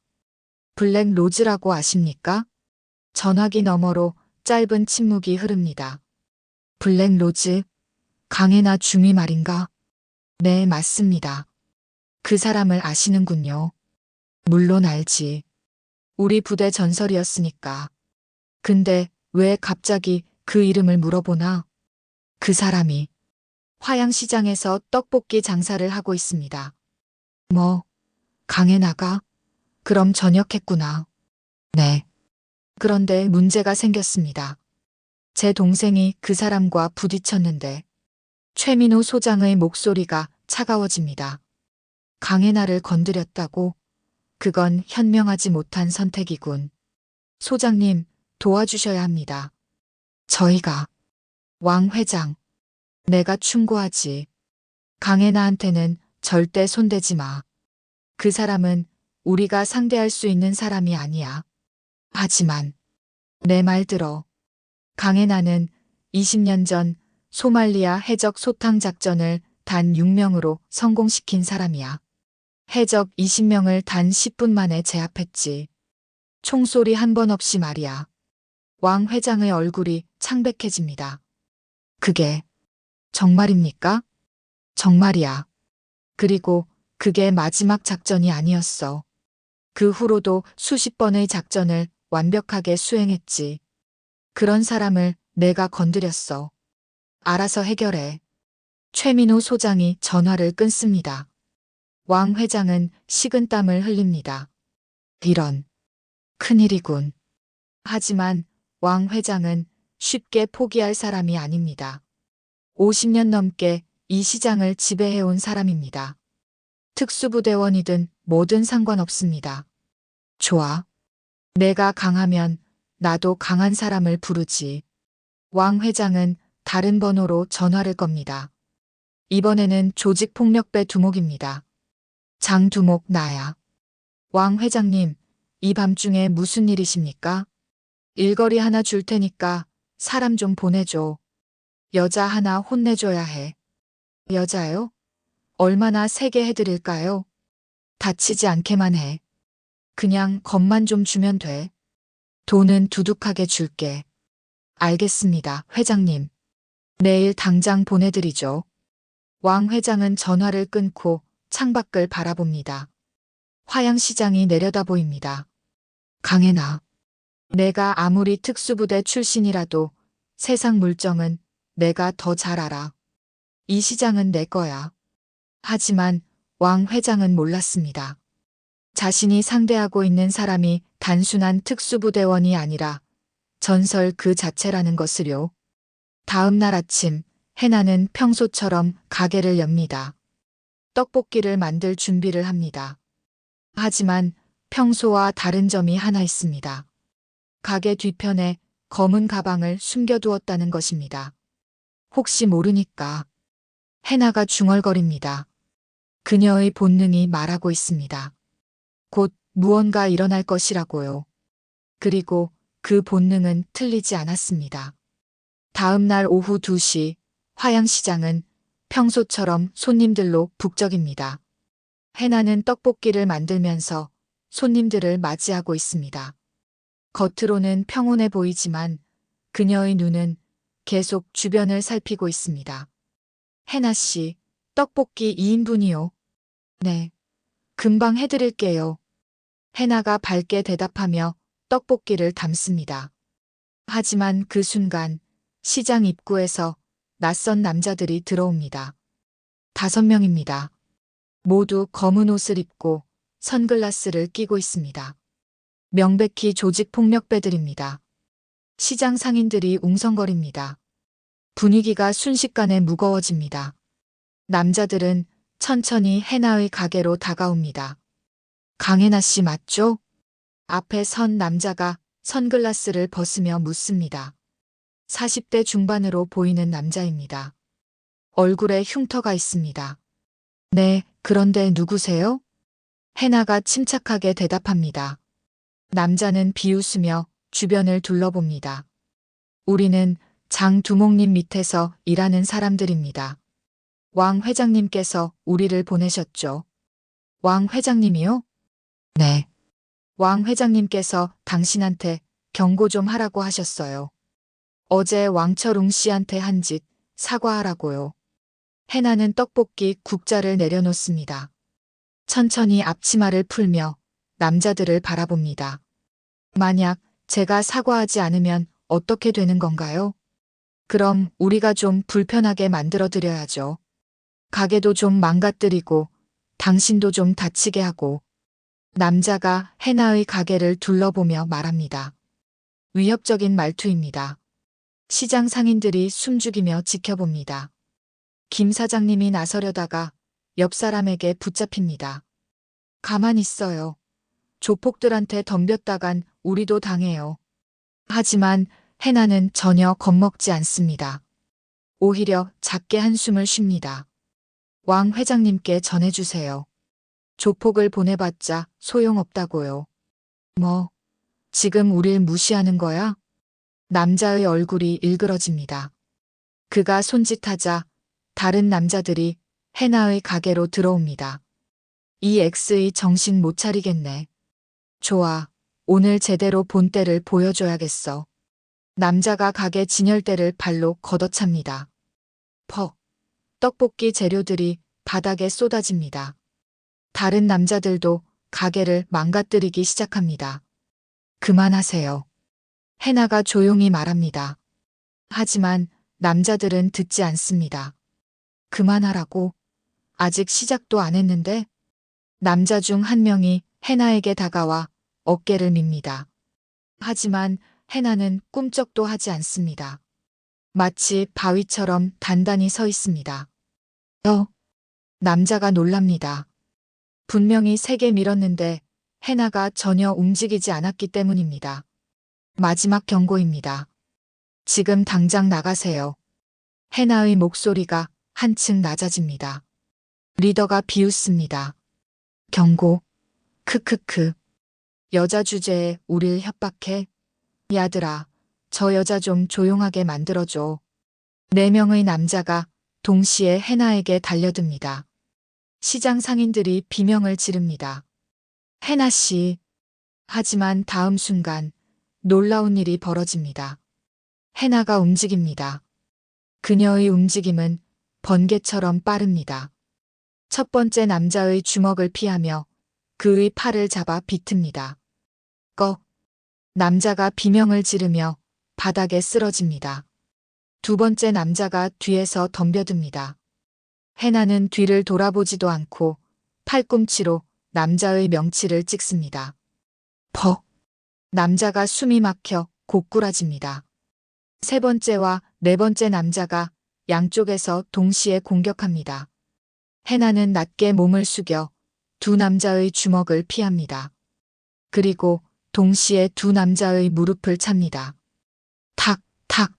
블랙 로즈라고 아십니까? 전화기 너머로 짧은 침묵이 흐릅니다. 블랙 로즈, 강혜나 중위 말인가? 네, 맞습니다. 그 사람을 아시는군요. 물론 알지. 우리 부대 전설이었으니까. 근데 왜 갑자기 그 이름을 물어보나? 그 사람이 화양시장에서 떡볶이 장사를 하고 있습니다. 뭐, 강혜나가? 그럼 전역했구나. 네. 그런데 문제가 생겼습니다. 제 동생이 그 사람과 부딪혔는데 최민호 소장의 목소리가 차가워집니다. 강혜나를 건드렸다고? 그건 현명하지 못한 선택이군. 소장님, 도와주셔야 합니다. 저희가. 왕 회장. 내가 충고하지. 강혜나한테는 절대 손대지 마. 그 사람은 우리가 상대할 수 있는 사람이 아니야. 하지만 내 말 들어. 강혜나는 20년 전 소말리아 해적 소탕 작전을 단 6명으로 성공시킨 사람이야. 해적 20명을 단 10분 만에 제압했지. 총소리 한 번 없이 말이야. 왕 회장의 얼굴이 창백해집니다. 그게 정말입니까? 정말이야. 그리고 그게 마지막 작전이 아니었어. 그 후로도 수십 번의 작전을 완벽하게 수행했지. 그런 사람을 내가 건드렸어. 알아서 해결해. 최민호 소장이 전화를 끊습니다. 왕 회장은 식은땀을 흘립니다. 이런. 큰일이군. 하지만 왕 회장은 쉽게 포기할 사람이 아닙니다. 50년 넘게 이 시장을 지배해온 사람입니다. 특수부대원이든 뭐든 상관없습니다. 좋아. 내가 강하면 나도 강한 사람을 부르지. 왕 회장은 다른 번호로 전화를 겁니다. 이번에는 조직폭력배 두목입니다. 장두목 나야. 왕 회장님, 이 밤중에 무슨 일이십니까? 일거리 하나 줄 테니까 사람 좀 보내줘. 여자 하나 혼내줘야 해. 여자요? 얼마나 세게 해드릴까요? 다치지 않게만 해. 그냥 겁만 좀 주면 돼. 돈은 두둑하게 줄게. 알겠습니다, 회장님. 내일 당장 보내드리죠. 왕 회장은 전화를 끊고 창밖을 바라봅니다. 화양시장이 내려다 보입니다. 강혜나. 내가 아무리 특수부대 출신이라도 세상 물정은 내가 더 잘 알아. 이 시장은 내 거야. 하지만 왕 회장은 몰랐습니다. 자신이 상대하고 있는 사람이 단순한 특수부대원이 아니라 전설 그 자체라는 것을요. 다음 날 아침, 해나는 평소처럼 가게를 엽니다. 떡볶이를 만들 준비를 합니다. 하지만 평소와 다른 점이 하나 있습니다. 가게 뒤편에 검은 가방을 숨겨두었다는 것입니다. 혹시 모르니까. 해나가 중얼거립니다. 그녀의 본능이 말하고 있습니다. 곧 무언가 일어날 것이라고요. 그리고 그 본능은 틀리지 않았습니다. 다음 날 오후 2시, 화양시장은 평소처럼 손님들로 북적입니다. 해나는 떡볶이를 만들면서 손님들을 맞이하고 있습니다. 겉으로는 평온해 보이지만 그녀의 눈은 계속 주변을 살피고 있습니다. 해나 씨, 떡볶이 2인분이요. 네. 금방 해드릴게요. 해나가 밝게 대답하며 떡볶이를 담습니다. 하지만 그 순간 시장 입구에서 낯선 남자들이 들어옵니다. 5명입니다. 모두 검은 옷을 입고 선글라스를 끼고 있습니다. 명백히 조직폭력배들입니다. 시장 상인들이 웅성거립니다. 분위기가 순식간에 무거워집니다. 남자들은 천천히 해나의 가게로 다가옵니다. 강혜나 씨 맞죠? 앞에 선 남자가 선글라스를 벗으며 묻습니다. 40대 중반으로 보이는 남자입니다. 얼굴에 흉터가 있습니다. 네, 그런데 누구세요? 해나가 침착하게 대답합니다. 남자는 비웃으며 주변을 둘러봅니다. 우리는 장두목님 밑에서 일하는 사람들입니다. 왕 회장님께서 우리를 보내셨죠. 왕 회장님이요? 네. 왕 회장님께서 당신한테 경고 좀 하라고 하셨어요. 어제 왕철웅 씨한테 한 짓 사과하라고요. 해나는 떡볶이 국자를 내려놓습니다. 천천히 앞치마를 풀며 남자들을 바라봅니다. 만약 제가 사과하지 않으면 어떻게 되는 건가요? 그럼 우리가 좀 불편하게 만들어 드려야죠. 가게도 좀 망가뜨리고 당신도 좀 다치게 하고. 남자가 해나의 가게를 둘러보며 말합니다. 위협적인 말투입니다. 시장 상인들이 숨죽이며 지켜봅니다. 김 사장님이 나서려다가 옆 사람에게 붙잡힙니다. 가만 있어요. 조폭들한테 덤볐다간 우리도 당해요. 하지만 해나는 전혀 겁먹지 않습니다. 오히려 작게 한숨을 쉽니다. 왕 회장님께 전해주세요. 조폭을 보내봤자 소용없다고요. 뭐, 지금 우릴 무시하는 거야? 남자의 얼굴이 일그러집니다. 그가 손짓하자 다른 남자들이 해나의 가게로 들어옵니다. 이 X의 정신 못 차리겠네. 좋아, 오늘 제대로 본때를 보여줘야겠어. 남자가 가게 진열대를 발로 걷어찹니다. 퍽, 떡볶이 재료들이 바닥에 쏟아집니다. 다른 남자들도 가게를 망가뜨리기 시작합니다. 그만하세요. 해나가 조용히 말합니다. 하지만 남자들은 듣지 않습니다. 그만하라고? 아직 시작도 안 했는데? 남자 중 한 명이 해나에게 다가와 어깨를 밉니다. 하지만 해나는 꿈쩍도 하지 않습니다. 마치 바위처럼 단단히 서 있습니다. 남자가 놀랍니다. 분명히 세게 밀었는데 해나가 전혀 움직이지 않았기 때문입니다. 마지막 경고입니다. 지금 당장 나가세요. 해나의 목소리가 한층 낮아집니다. 리더가 비웃습니다. 경고. 크크크. 여자 주제에 우릴 협박해? 야들아, 저 여자 좀 조용하게 만들어줘. 4명의 남자가 동시에 해나에게 달려듭니다. 시장 상인들이 비명을 지릅니다. 해나 씨. 하지만 다음 순간 놀라운 일이 벌어집니다. 해나가 움직입니다. 그녀의 움직임은 번개처럼 빠릅니다. 첫 번째 남자의 주먹을 피하며 그의 팔을 잡아 비틉니다. 꺽. 남자가 비명을 지르며 바닥에 쓰러집니다. 두 번째 남자가 뒤에서 덤벼듭니다. 해나는 뒤를 돌아보지도 않고 팔꿈치로 남자의 명치를 찍습니다. 퍽. 남자가 숨이 막혀 고꾸라집니다. 세 번째와 네 번째 남자가 양쪽에서 동시에 공격합니다. 해나는 낮게 몸을 숙여 두 남자의 주먹을 피합니다. 그리고 동시에 두 남자의 무릎을 찹니다. 탁, 탁.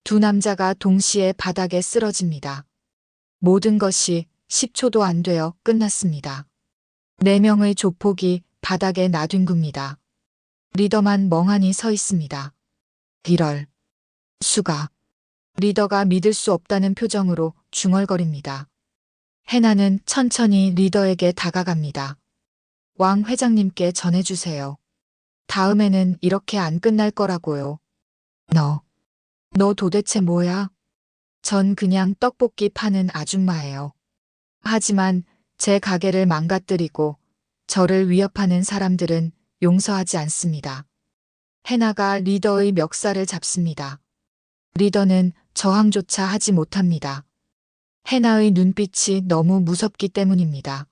두 남자가 동시에 바닥에 쓰러집니다. 모든 것이 10초도 안 되어 끝났습니다. 4명의 조폭이 바닥에 나뒹굽니다. 리더만 멍하니 서 있습니다. 이럴 수가. 리더가 믿을 수 없다는 표정으로 중얼거립니다. 해나는 천천히 리더에게 다가갑니다. 왕 회장님께 전해주세요. 다음에는 이렇게 안 끝날 거라고요. 너 도대체 뭐야? 전 그냥 떡볶이 파는 아줌마예요. 하지만 제 가게를 망가뜨리고 저를 위협하는 사람들은 용서하지 않습니다. 해나가 리더의 멱살을 잡습니다. 리더는 저항조차 하지 못합니다. 해나의 눈빛이 너무 무섭기 때문입니다.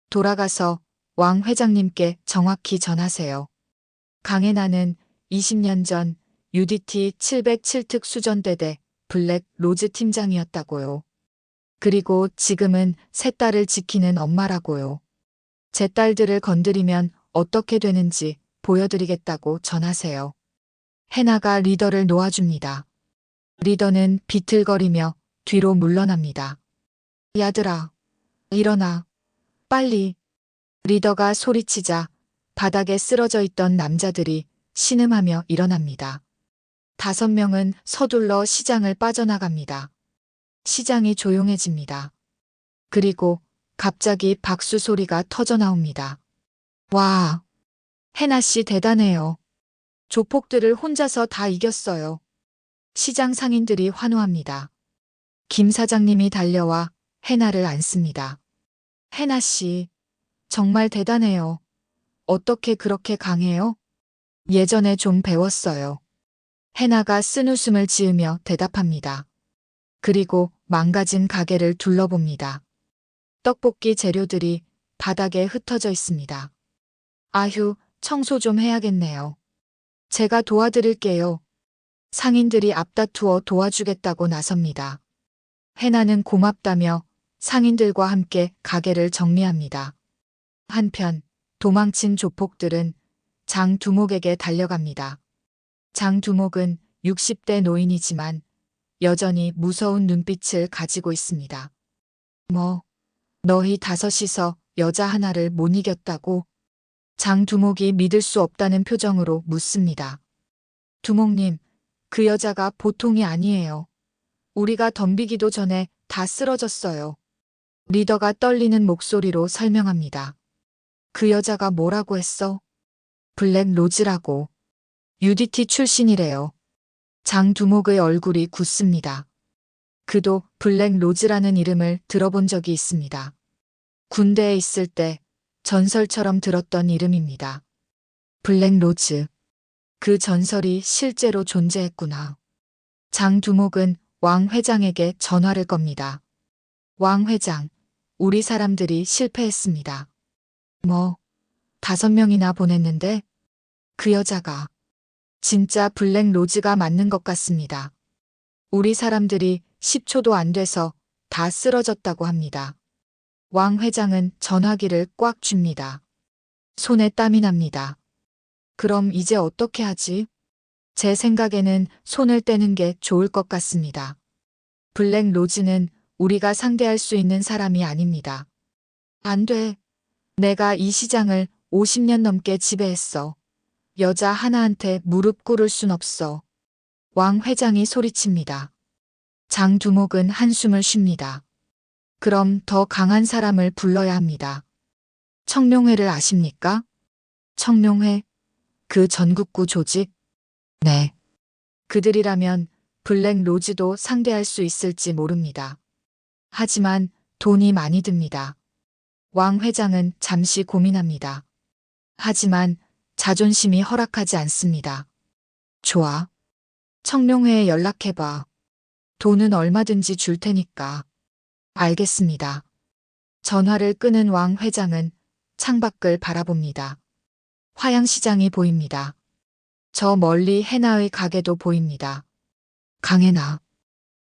돌아가서 왕 회장님께 정확히 전하세요. 강해나는 20년 전 UDT 707특 수전대대 블랙 로즈 팀장이었다고요. 그리고 지금은 세 딸을 지키는 엄마라고요. 제 딸들을 건드리면 어떻게 되는지 보여드리겠다고 전하세요. 해나가 리더를 놓아줍니다. 리더는 비틀거리며 뒤로 물러납니다. 야들아, 일어나. 빨리. 리더가 소리치자 바닥에 쓰러져 있던 남자들이 신음하며 일어납니다. 5명은 서둘러 시장을 빠져나갑니다. 시장이 조용해집니다. 그리고 갑자기 박수 소리가 터져 나옵니다. 와, 해나 씨 대단해요. 조폭들을 혼자서 다 이겼어요. 시장 상인들이 환호합니다. 김 사장님이 달려와 해나를 안습니다. 해나 씨, 정말 대단해요. 어떻게 그렇게 강해요? 예전에 좀 배웠어요. 해나가 쓴웃음을 지으며 대답합니다. 그리고 망가진 가게를 둘러봅니다. 떡볶이 재료들이 바닥에 흩어져 있습니다. 아휴, 청소 좀 해야겠네요. 제가 도와드릴게요. 상인들이 앞다투어 도와주겠다고 나섭니다. 해나는 고맙다며 상인들과 함께 가게를 정리합니다. 한편 도망친 조폭들은 장두목에게 달려갑니다. 장두목은 60대 노인이지만 여전히 무서운 눈빛을 가지고 있습니다. 뭐, 너희 다섯이서 여자 하나를 못 이겼다고? 장두목이 믿을 수 없다는 표정으로 묻습니다. 두목님, 그 여자가 보통이 아니에요. 우리가 덤비기도 전에 다 쓰러졌어요. 리더가 떨리는 목소리로 설명합니다. 그 여자가 뭐라고 했어? 블랙 로즈라고. UDT 출신이래요. 장두목의 얼굴이 굳습니다. 그도 블랙 로즈라는 이름을 들어본 적이 있습니다. 군대에 있을 때 전설처럼 들었던 이름입니다. 블랙 로즈. 그 전설이 실제로 존재했구나. 장두목은 왕 회장에게 전화를 겁니다. 왕 회장, 우리 사람들이 실패했습니다. 뭐, 5명이나 보냈는데 그 여자가 진짜 블랙 로즈가 맞는 것 같습니다. 우리 사람들이 10초도 안 돼서 다 쓰러졌다고 합니다. 왕 회장은 전화기를 꽉 쥡니다. 손에 땀이 납니다. 그럼 이제 어떻게 하지? 제 생각에는 손을 떼는 게 좋을 것 같습니다. 블랙 로즈는 우리가 상대할 수 있는 사람이 아닙니다. 안 돼. 내가 이 시장을 50년 넘게 지배했어. 여자 하나한테 무릎 꿇을 순 없어. 왕 회장이 소리칩니다. 장두목은 한숨을 쉽니다. 그럼 더 강한 사람을 불러야 합니다. 청룡회를 아십니까? 청룡회? 그 전국구 조직? 네. 그들이라면 블랙 로즈도 상대할 수 있을지 모릅니다. 하지만 돈이 많이 듭니다. 왕 회장은 잠시 고민합니다. 하지만 자존심이 허락하지 않습니다. 좋아. 청룡회에 연락해봐. 돈은 얼마든지 줄 테니까. 알겠습니다. 전화를 끊은 왕 회장은 창밖을 바라봅니다. 화양시장이 보입니다. 저 멀리 해나의 가게도 보입니다. 강해나.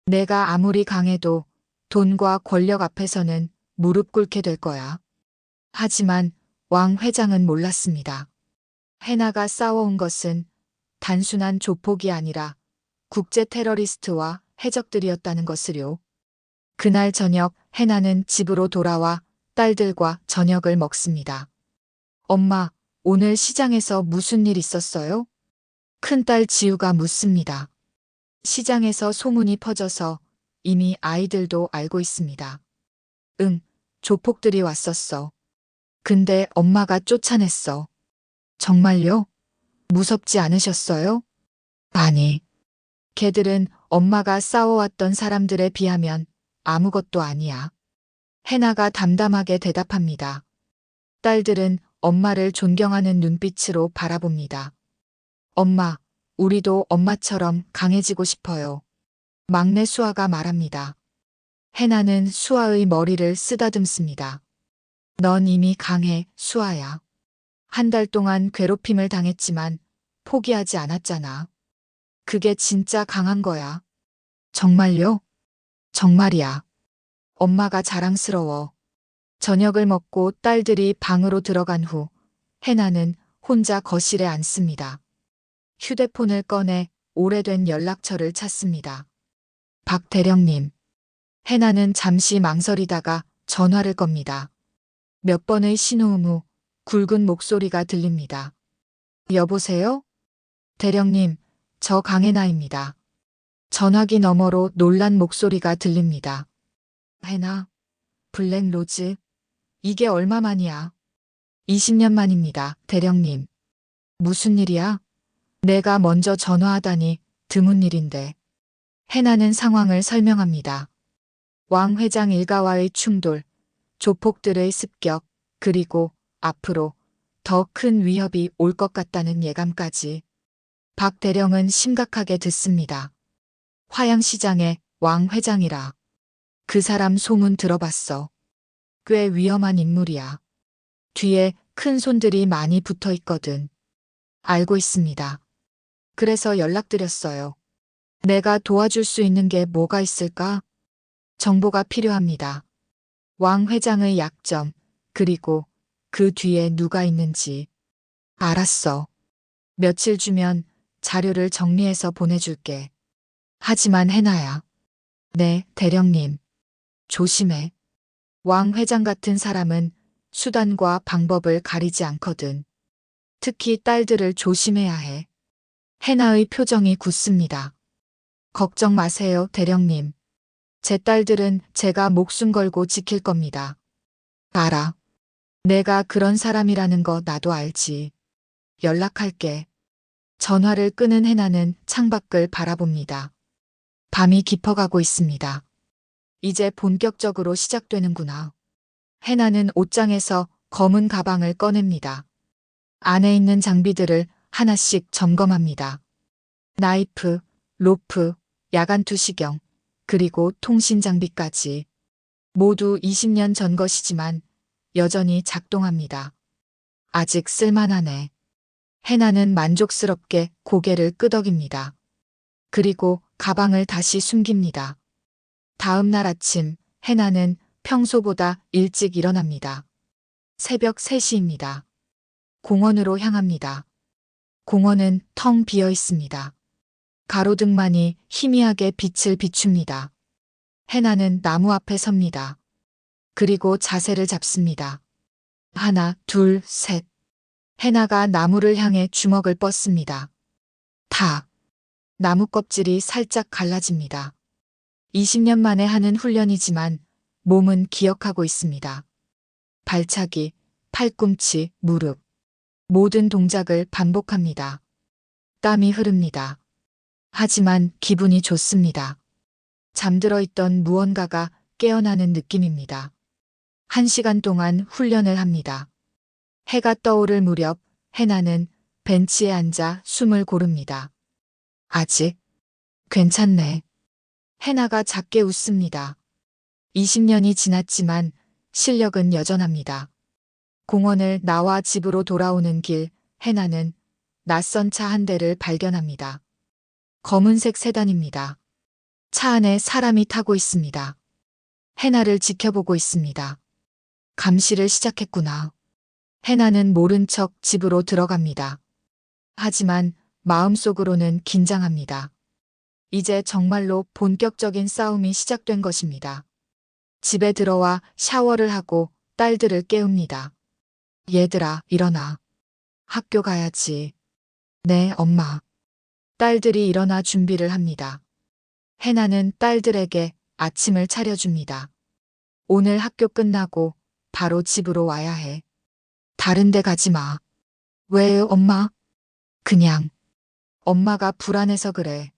내가 아무리 강해도 돈과 권력 앞에서는 무릎 꿇게 될 거야. 하지만 왕 회장은 몰랐습니다. 해나가 싸워온 것은 단순한 조폭이 아니라 국제 테러리스트와 해적들이었다는 것을요. 그날 저녁 해나는 집으로 돌아와 딸들과 저녁을 먹습니다. 엄마, 오늘 시장에서 무슨 일 있었어요? 큰딸 지우가 묻습니다. 시장에서 소문이 퍼져서 이미 아이들도 알고 있습니다. 응, 조폭들이 왔었어. 근데 엄마가 쫓아냈어. 정말요? 무섭지 않으셨어요? 아니. 걔들은 엄마가 싸워왔던 사람들에 비하면 아무것도 아니야. 해나가 담담하게 대답합니다. 딸들은 엄마를 존경하는 눈빛으로 바라봅니다. 엄마, 우리도 엄마처럼 강해지고 싶어요. 막내 수아가 말합니다. 해나는 수아의 머리를 쓰다듬습니다. 넌 이미 강해, 수아야. 한 달 동안 괴롭힘을 당했지만 포기하지 않았잖아. 그게 진짜 강한 거야. 정말요? 정말이야. 엄마가 자랑스러워. 저녁을 먹고 딸들이 방으로 들어간 후 해나는 혼자 거실에 앉습니다. 휴대폰을 꺼내 오래된 연락처를 찾습니다. 박 대령님. 해나는 잠시 망설이다가 전화를 겁니다. 몇 번의 신호음 후 굵은 목소리가 들립니다. 여보세요? 대령님, 저 강해나입니다. 전화기 너머로 놀란 목소리가 들립니다. 해나, 블랙 로즈, 이게 얼마만이야? 20년 만입니다, 대령님. 무슨 일이야? 내가 먼저 전화하다니 드문 일인데. 해나는 상황을 설명합니다. 왕 회장 일가와의 충돌, 조폭들의 습격, 그리고 앞으로 더 큰 위협이 올 것 같다는 예감까지. 박 대령은 심각하게 듣습니다. 화양시장의 왕 회장이라. 그 사람 소문 들어봤어. 꽤 위험한 인물이야. 뒤에 큰 손들이 많이 붙어 있거든. 알고 있습니다. 그래서 연락드렸어요. 내가 도와줄 수 있는 게 뭐가 있을까? 정보가 필요합니다. 왕 회장의 약점, 그리고 그 뒤에 누가 있는지. 알았어. 며칠 주면 자료를 정리해서 보내줄게. 하지만 해나야. 네, 대령님. 조심해. 왕 회장 같은 사람은 수단과 방법을 가리지 않거든. 특히 딸들을 조심해야 해. 해나의 표정이 굳습니다. 걱정 마세요, 대령님. 제 딸들은 제가 목숨 걸고 지킬 겁니다. 알아. 내가 그런 사람이라는 거 나도 알지. 연락할게. 전화를 끄는 해나는 창밖을 바라봅니다. 밤이 깊어가고 있습니다. 이제 본격적으로 시작되는구나. 해나는 옷장에서 검은 가방을 꺼냅니다. 안에 있는 장비들을 하나씩 점검합니다. 나이프, 로프, 야간 투시경, 그리고 통신 장비까지. 모두 20년 전 것이지만 여전히 작동합니다. 아직 쓸만하네. 해나는 만족스럽게 고개를 끄덕입니다. 그리고 가방을 다시 숨깁니다. 다음 날 아침 해나는 평소보다 일찍 일어납니다. 새벽 3시입니다. 공원으로 향합니다. 공원은 텅 비어 있습니다. 가로등만이 희미하게 빛을 비춥니다. 해나는 나무 앞에 섭니다. 그리고 자세를 잡습니다. 하나, 둘, 셋. 해나가 나무를 향해 주먹을 뻗습니다. 다. 나무 껍질이 살짝 갈라집니다. 20년 만에 하는 훈련이지만 몸은 기억하고 있습니다. 발차기, 팔꿈치, 무릎. 모든 동작을 반복합니다. 땀이 흐릅니다. 하지만 기분이 좋습니다. 잠들어 있던 무언가가 깨어나는 느낌입니다. 1시간 동안 훈련을 합니다. 해가 떠오를 무렵 해나는 벤치에 앉아 숨을 고릅니다. 아직 괜찮네. 해나가 작게 웃습니다. 20년이 지났지만 실력은 여전합니다. 공원을 나와 집으로 돌아오는 길, 해나는 낯선 차 한 대를 발견합니다. 검은색 세단입니다. 차 안에 사람이 타고 있습니다. 해나를 지켜보고 있습니다. 감시를 시작했구나. 해나는 모른 척 집으로 들어갑니다. 하지만 마음속으로는 긴장합니다. 이제 정말로 본격적인 싸움이 시작된 것입니다. 집에 들어와 샤워를 하고 딸들을 깨웁니다. 얘들아, 일어나. 학교 가야지. 네, 엄마. 딸들이 일어나 준비를 합니다. 해나는 딸들에게 아침을 차려줍니다. 오늘 학교 끝나고 바로 집으로 와야 해. 다른 데 가지 마. 왜, 엄마? 그냥. 엄마가 불안해서 그래.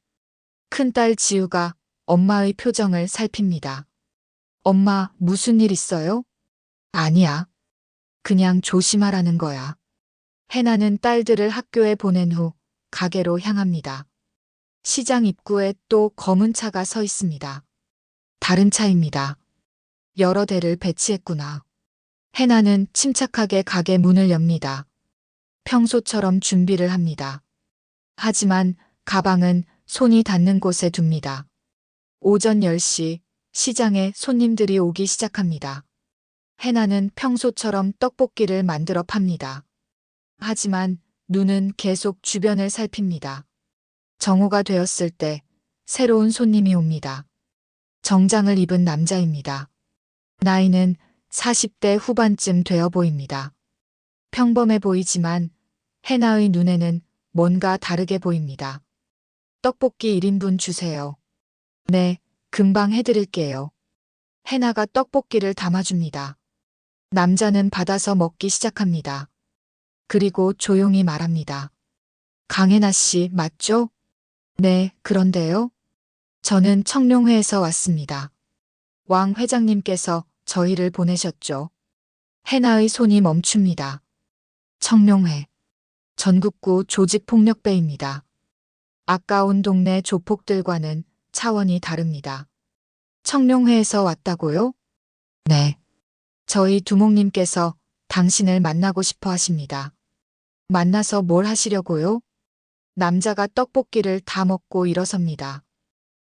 큰딸 지우가 엄마의 표정을 살핍니다. 엄마, 무슨 일 있어요? 아니야. 그냥 조심하라는 거야. 해나는 딸들을 학교에 보낸 후 가게로 향합니다. 시장 입구에 또 검은 차가 서 있습니다. 다른 차입니다. 여러 대를 배치했구나. 해나는 침착하게 가게 문을 엽니다. 평소처럼 준비를 합니다. 하지만 가방은 손이 닿는 곳에 둡니다. 오전 10시 시장에 손님들이 오기 시작합니다. 해나는 평소처럼 떡볶이를 만들어 팝니다. 하지만 눈은 계속 주변을 살핍니다. 정오가 되었을 때 새로운 손님이 옵니다. 정장을 입은 남자입니다. 나이는 40대 후반쯤 되어 보입니다. 평범해 보이지만 해나의 눈에는 뭔가 다르게 보입니다. 떡볶이 1인분 주세요. 네, 금방 해드릴게요. 해나가 떡볶이를 담아줍니다. 남자는 받아서 먹기 시작합니다. 그리고 조용히 말합니다. 강혜나 씨 맞죠? 네, 그런데요. 저는 청룡회에서 왔습니다. 왕 회장님께서 저희를 보내셨죠. 해나의 손이 멈춥니다. 청룡회. 전국구 조직폭력배입니다. 아까 온 동네 조폭들과는 차원이 다릅니다. 청룡회에서 왔다고요? 네. 저희 두목님께서 당신을 만나고 싶어 하십니다. 만나서 뭘 하시려고요? 남자가 떡볶이를 다 먹고 일어섭니다.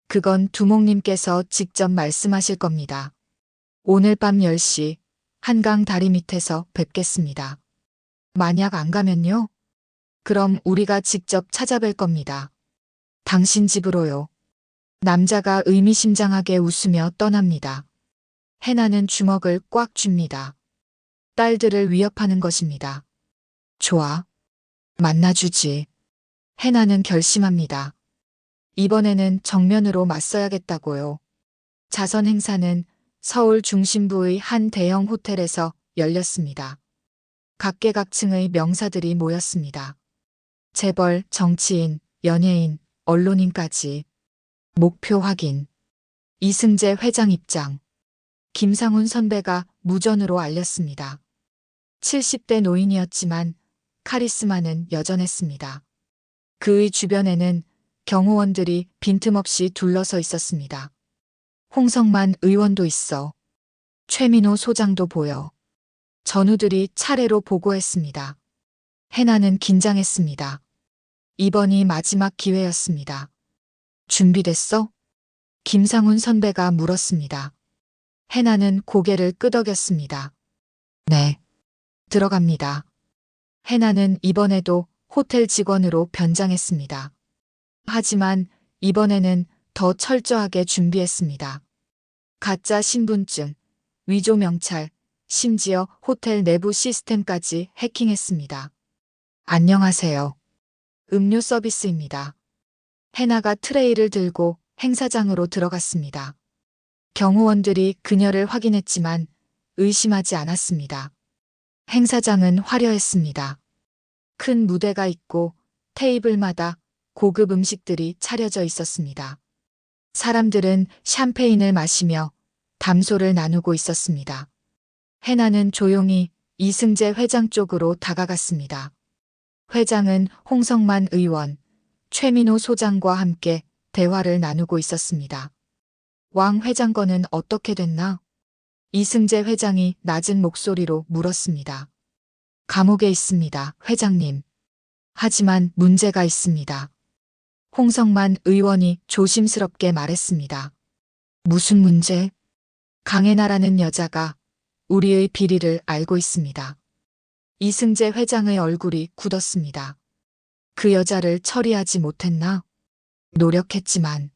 그건 두목님께서 직접 말씀하실 겁니다. 오늘 밤 10시 한강 다리 밑에서 뵙겠습니다. 만약 안 가면요? 그럼 우리가 직접 찾아뵐 겁니다. 당신 집으로요. 남자가 의미심장하게 웃으며 떠납니다. 해나는 주먹을 꽉 쥡니다. 딸들을 위협하는 것입니다. 좋아. 만나주지. 해나는 결심합니다. 이번에는 정면으로 맞서야겠다고요. 자선 행사는 서울 중심부의 한 대형 호텔에서 열렸습니다. 각계각층의 명사들이 모였습니다. 재벌, 정치인, 연예인, 언론인까지. 목표 확인. 이승재 회장 입장. 김상훈 선배가 무전으로 알렸습니다. 70대 노인이었지만 카리스마는 여전했습니다. 그의 주변에는 경호원들이 빈틈없이 둘러서 있었습니다. 홍성만 의원도 있어. 최민호 소장도 보여. 전우들이 차례로 보고했습니다. 해나는 긴장했습니다. 이번이 마지막 기회였습니다. 준비됐어? 김상훈 선배가 물었습니다. 해나는 고개를 끄덕였습니다. 네. 들어갑니다. 해나는 이번에도 호텔 직원으로 변장했습니다. 하지만 이번에는 더 철저하게 준비했습니다. 가짜 신분증, 위조 명찰, 심지어 호텔 내부 시스템까지 해킹했습니다. 안녕하세요. 음료 서비스입니다. 해나가 트레이를 들고 행사장으로 들어갔습니다. 경호원들이 그녀를 확인했지만 의심하지 않았습니다. 행사장은 화려했습니다. 큰 무대가 있고 테이블마다 고급 음식들이 차려져 있었습니다. 사람들은 샴페인을 마시며 담소를 나누고 있었습니다. 해나는 조용히 이승재 회장 쪽으로 다가갔습니다. 회장은 홍성만 의원, 최민호 소장과 함께 대화를 나누고 있었습니다. 왕 회장 거는 어떻게 됐나? 이승재 회장이 낮은 목소리로 물었습니다. 감옥에 있습니다, 회장님. 하지만 문제가 있습니다. 홍성만 의원이 조심스럽게 말했습니다. 무슨 문제? 강혜나라는 여자가 우리의 비리를 알고 있습니다. 이승재 회장의 얼굴이 굳었습니다. 그 여자를 처리하지 못했나? 노력했지만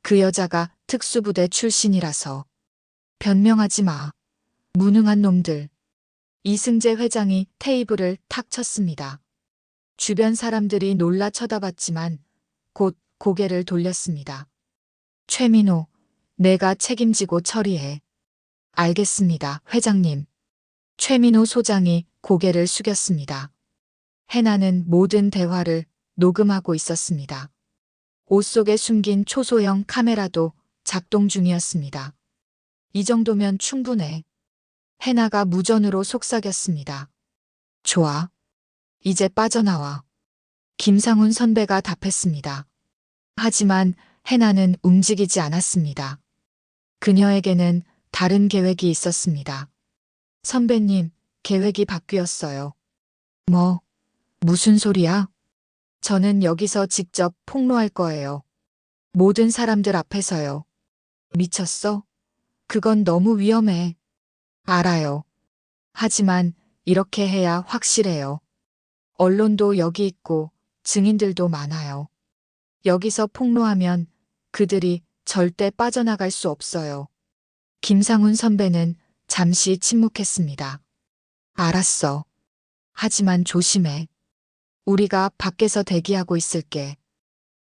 그 여자가 특수부대 출신이라서. 변명하지 마. 무능한 놈들. 이승재 회장이 테이블을 탁 쳤습니다. 주변 사람들이 놀라 쳐다봤지만 곧 고개를 돌렸습니다. 최민호, 내가 책임지고 처리해. 알겠습니다, 회장님. 최민호 소장이 고개를 숙였습니다. 해나는 모든 대화를 녹음하고 있었습니다. 옷 속에 숨긴 초소형 카메라도 작동 중이었습니다. 이 정도면 충분해. 해나가 무전으로 속삭였습니다. 좋아. 이제 빠져나와. 김상훈 선배가 답했습니다. 하지만 해나는 움직이지 않았습니다. 그녀에게는 다른 계획이 있었습니다. 선배님, 계획이 바뀌었어요. 뭐, 무슨 소리야? 저는 여기서 직접 폭로할 거예요. 모든 사람들 앞에서요. 미쳤어? 그건 너무 위험해. 알아요. 하지만 이렇게 해야 확실해요. 언론도 여기 있고 증인들도 많아요. 여기서 폭로하면 그들이 절대 빠져나갈 수 없어요. 김상훈 선배는 잠시 침묵했습니다. 알았어. 하지만 조심해. 우리가 밖에서 대기하고 있을게.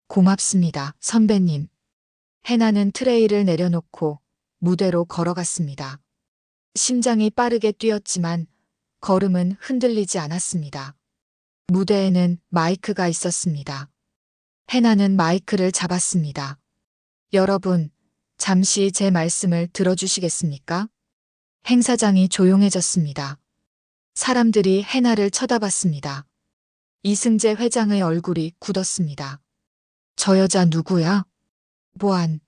고맙습니다, 선배님. 해나는 트레이를 내려놓고 무대로 걸어갔습니다. 심장이 빠르게 뛰었지만 걸음은 흔들리지 않았습니다. 무대에는 마이크가 있었습니다. 해나는 마이크를 잡았습니다. 여러분, 잠시 제 말씀을 들어주시겠습니까? 행사장이 조용해졌습니다. 사람들이 해나를 쳐다봤습니다. 이승재 회장의 얼굴이 굳었습니다. 저 여자 누구야? 보안.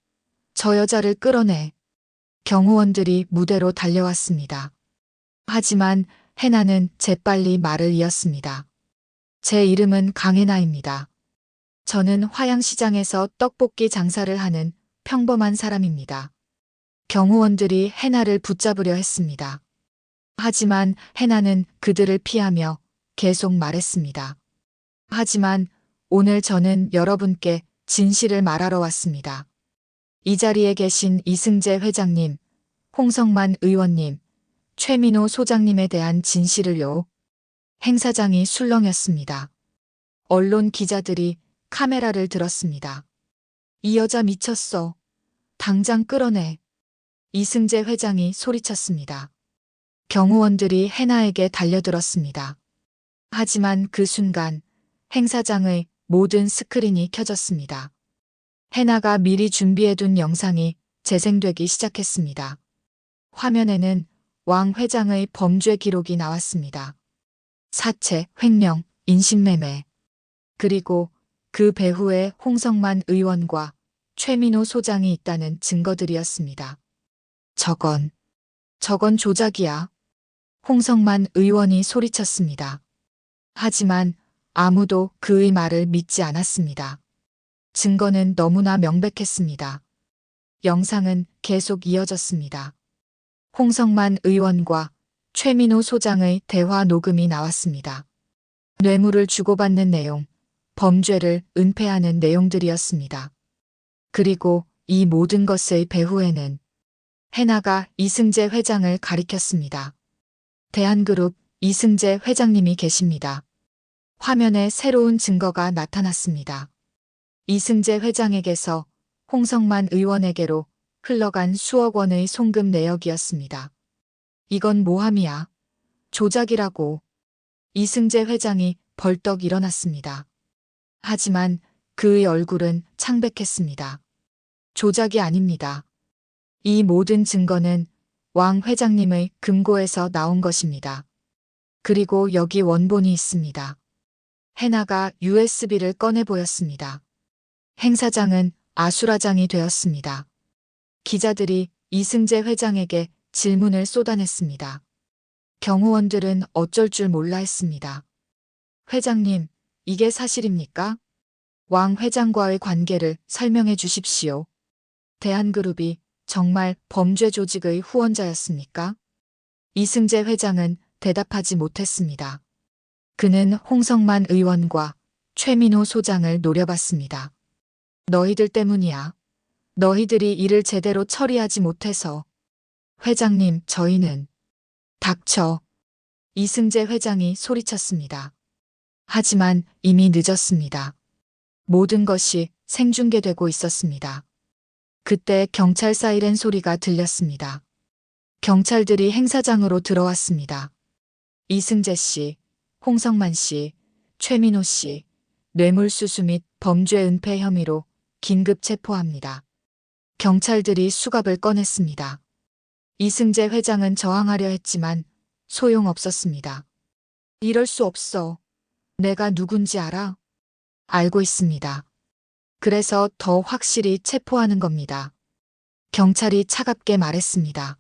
저 여자를 끌어내. 경호원들이 무대로 달려왔습니다. 하지만 해나는 재빨리 말을 이었습니다. 제 이름은 강해나입니다. 저는 화양시장에서 떡볶이 장사를 하는 평범한 사람입니다. 경호원들이 해나를 붙잡으려 했습니다. 하지만 해나는 그들을 피하며 계속 말했습니다. 하지만 오늘 저는 여러분께 진실을 말하러 왔습니다. 이 자리에 계신 이승재 회장님, 홍성만 의원님, 최민호 소장님에 대한 진실을요. 행사장이 술렁였습니다. 언론 기자들이 카메라를 들었습니다. 이 여자 미쳤어. 당장 끌어내. 이승재 회장이 소리쳤습니다. 경호원들이 해나에게 달려들었습니다. 하지만 그 순간 행사장의 모든 스크린이 켜졌습니다. 해나가 미리 준비해둔 영상이 재생되기 시작했습니다. 화면에는 왕 회장의 범죄 기록이 나왔습니다. 사채, 횡령, 인신매매. 그리고 그 배후에 홍성만 의원과 최민호 소장이 있다는 증거들이었습니다. 저건 조작이야. 홍성만 의원이 소리쳤습니다. 하지만 아무도 그의 말을 믿지 않았습니다. 증거는 너무나 명백했습니다. 영상은 계속 이어졌습니다. 홍성만 의원과 최민호 소장의 대화 녹음이 나왔습니다. 뇌물을 주고받는 내용, 범죄를 은폐하는 내용들이었습니다. 그리고 이 모든 것의 배후에는 해나가 이승재 회장을 가리켰습니다. 대한그룹 이승재 회장님이 계십니다. 화면에 새로운 증거가 나타났습니다. 이승재 회장에게서 홍성만 의원에게로 흘러간 수억 원의 송금 내역이었습니다. 이건 모함이야. 조작이라고. 이승재 회장이 벌떡 일어났습니다. 하지만 그의 얼굴은 창백했습니다. 조작이 아닙니다. 이 모든 증거는 왕 회장님의 금고에서 나온 것입니다. 그리고 여기 원본이 있습니다. 해나가 USB를 꺼내 보였습니다. 행사장은 아수라장이 되었습니다. 기자들이 이승재 회장에게 질문을 쏟아냈습니다. 경호원들은 어쩔 줄 몰라 했습니다. 회장님, 이게 사실입니까? 왕 회장과의 관계를 설명해 주십시오. 대한그룹이 정말 범죄 조직의 후원자였습니까? 이승재 회장은 대답하지 못했습니다. 그는 홍성만 의원과 최민호 소장을 노려봤습니다. 너희들 때문이야. 너희들이 일을 제대로 처리하지 못해서. 회장님, 저희는. 닥쳐. 이승재 회장이 소리쳤습니다. 하지만 이미 늦었습니다. 모든 것이 생중계되고 있었습니다. 그때 경찰 사이렌 소리가 들렸습니다. 경찰들이 행사장으로 들어왔습니다. 이승재 씨, 홍성만 씨, 최민호 씨, 뇌물수수 및 범죄 은폐 혐의로 긴급 체포합니다. 경찰들이 수갑을 꺼냈습니다. 이승재 회장은 저항하려 했지만 소용없었습니다. 이럴 수 없어. 내가 누군지 알아? 알고 있습니다. 그래서 더 확실히 체포하는 겁니다. 경찰이 차갑게 말했습니다.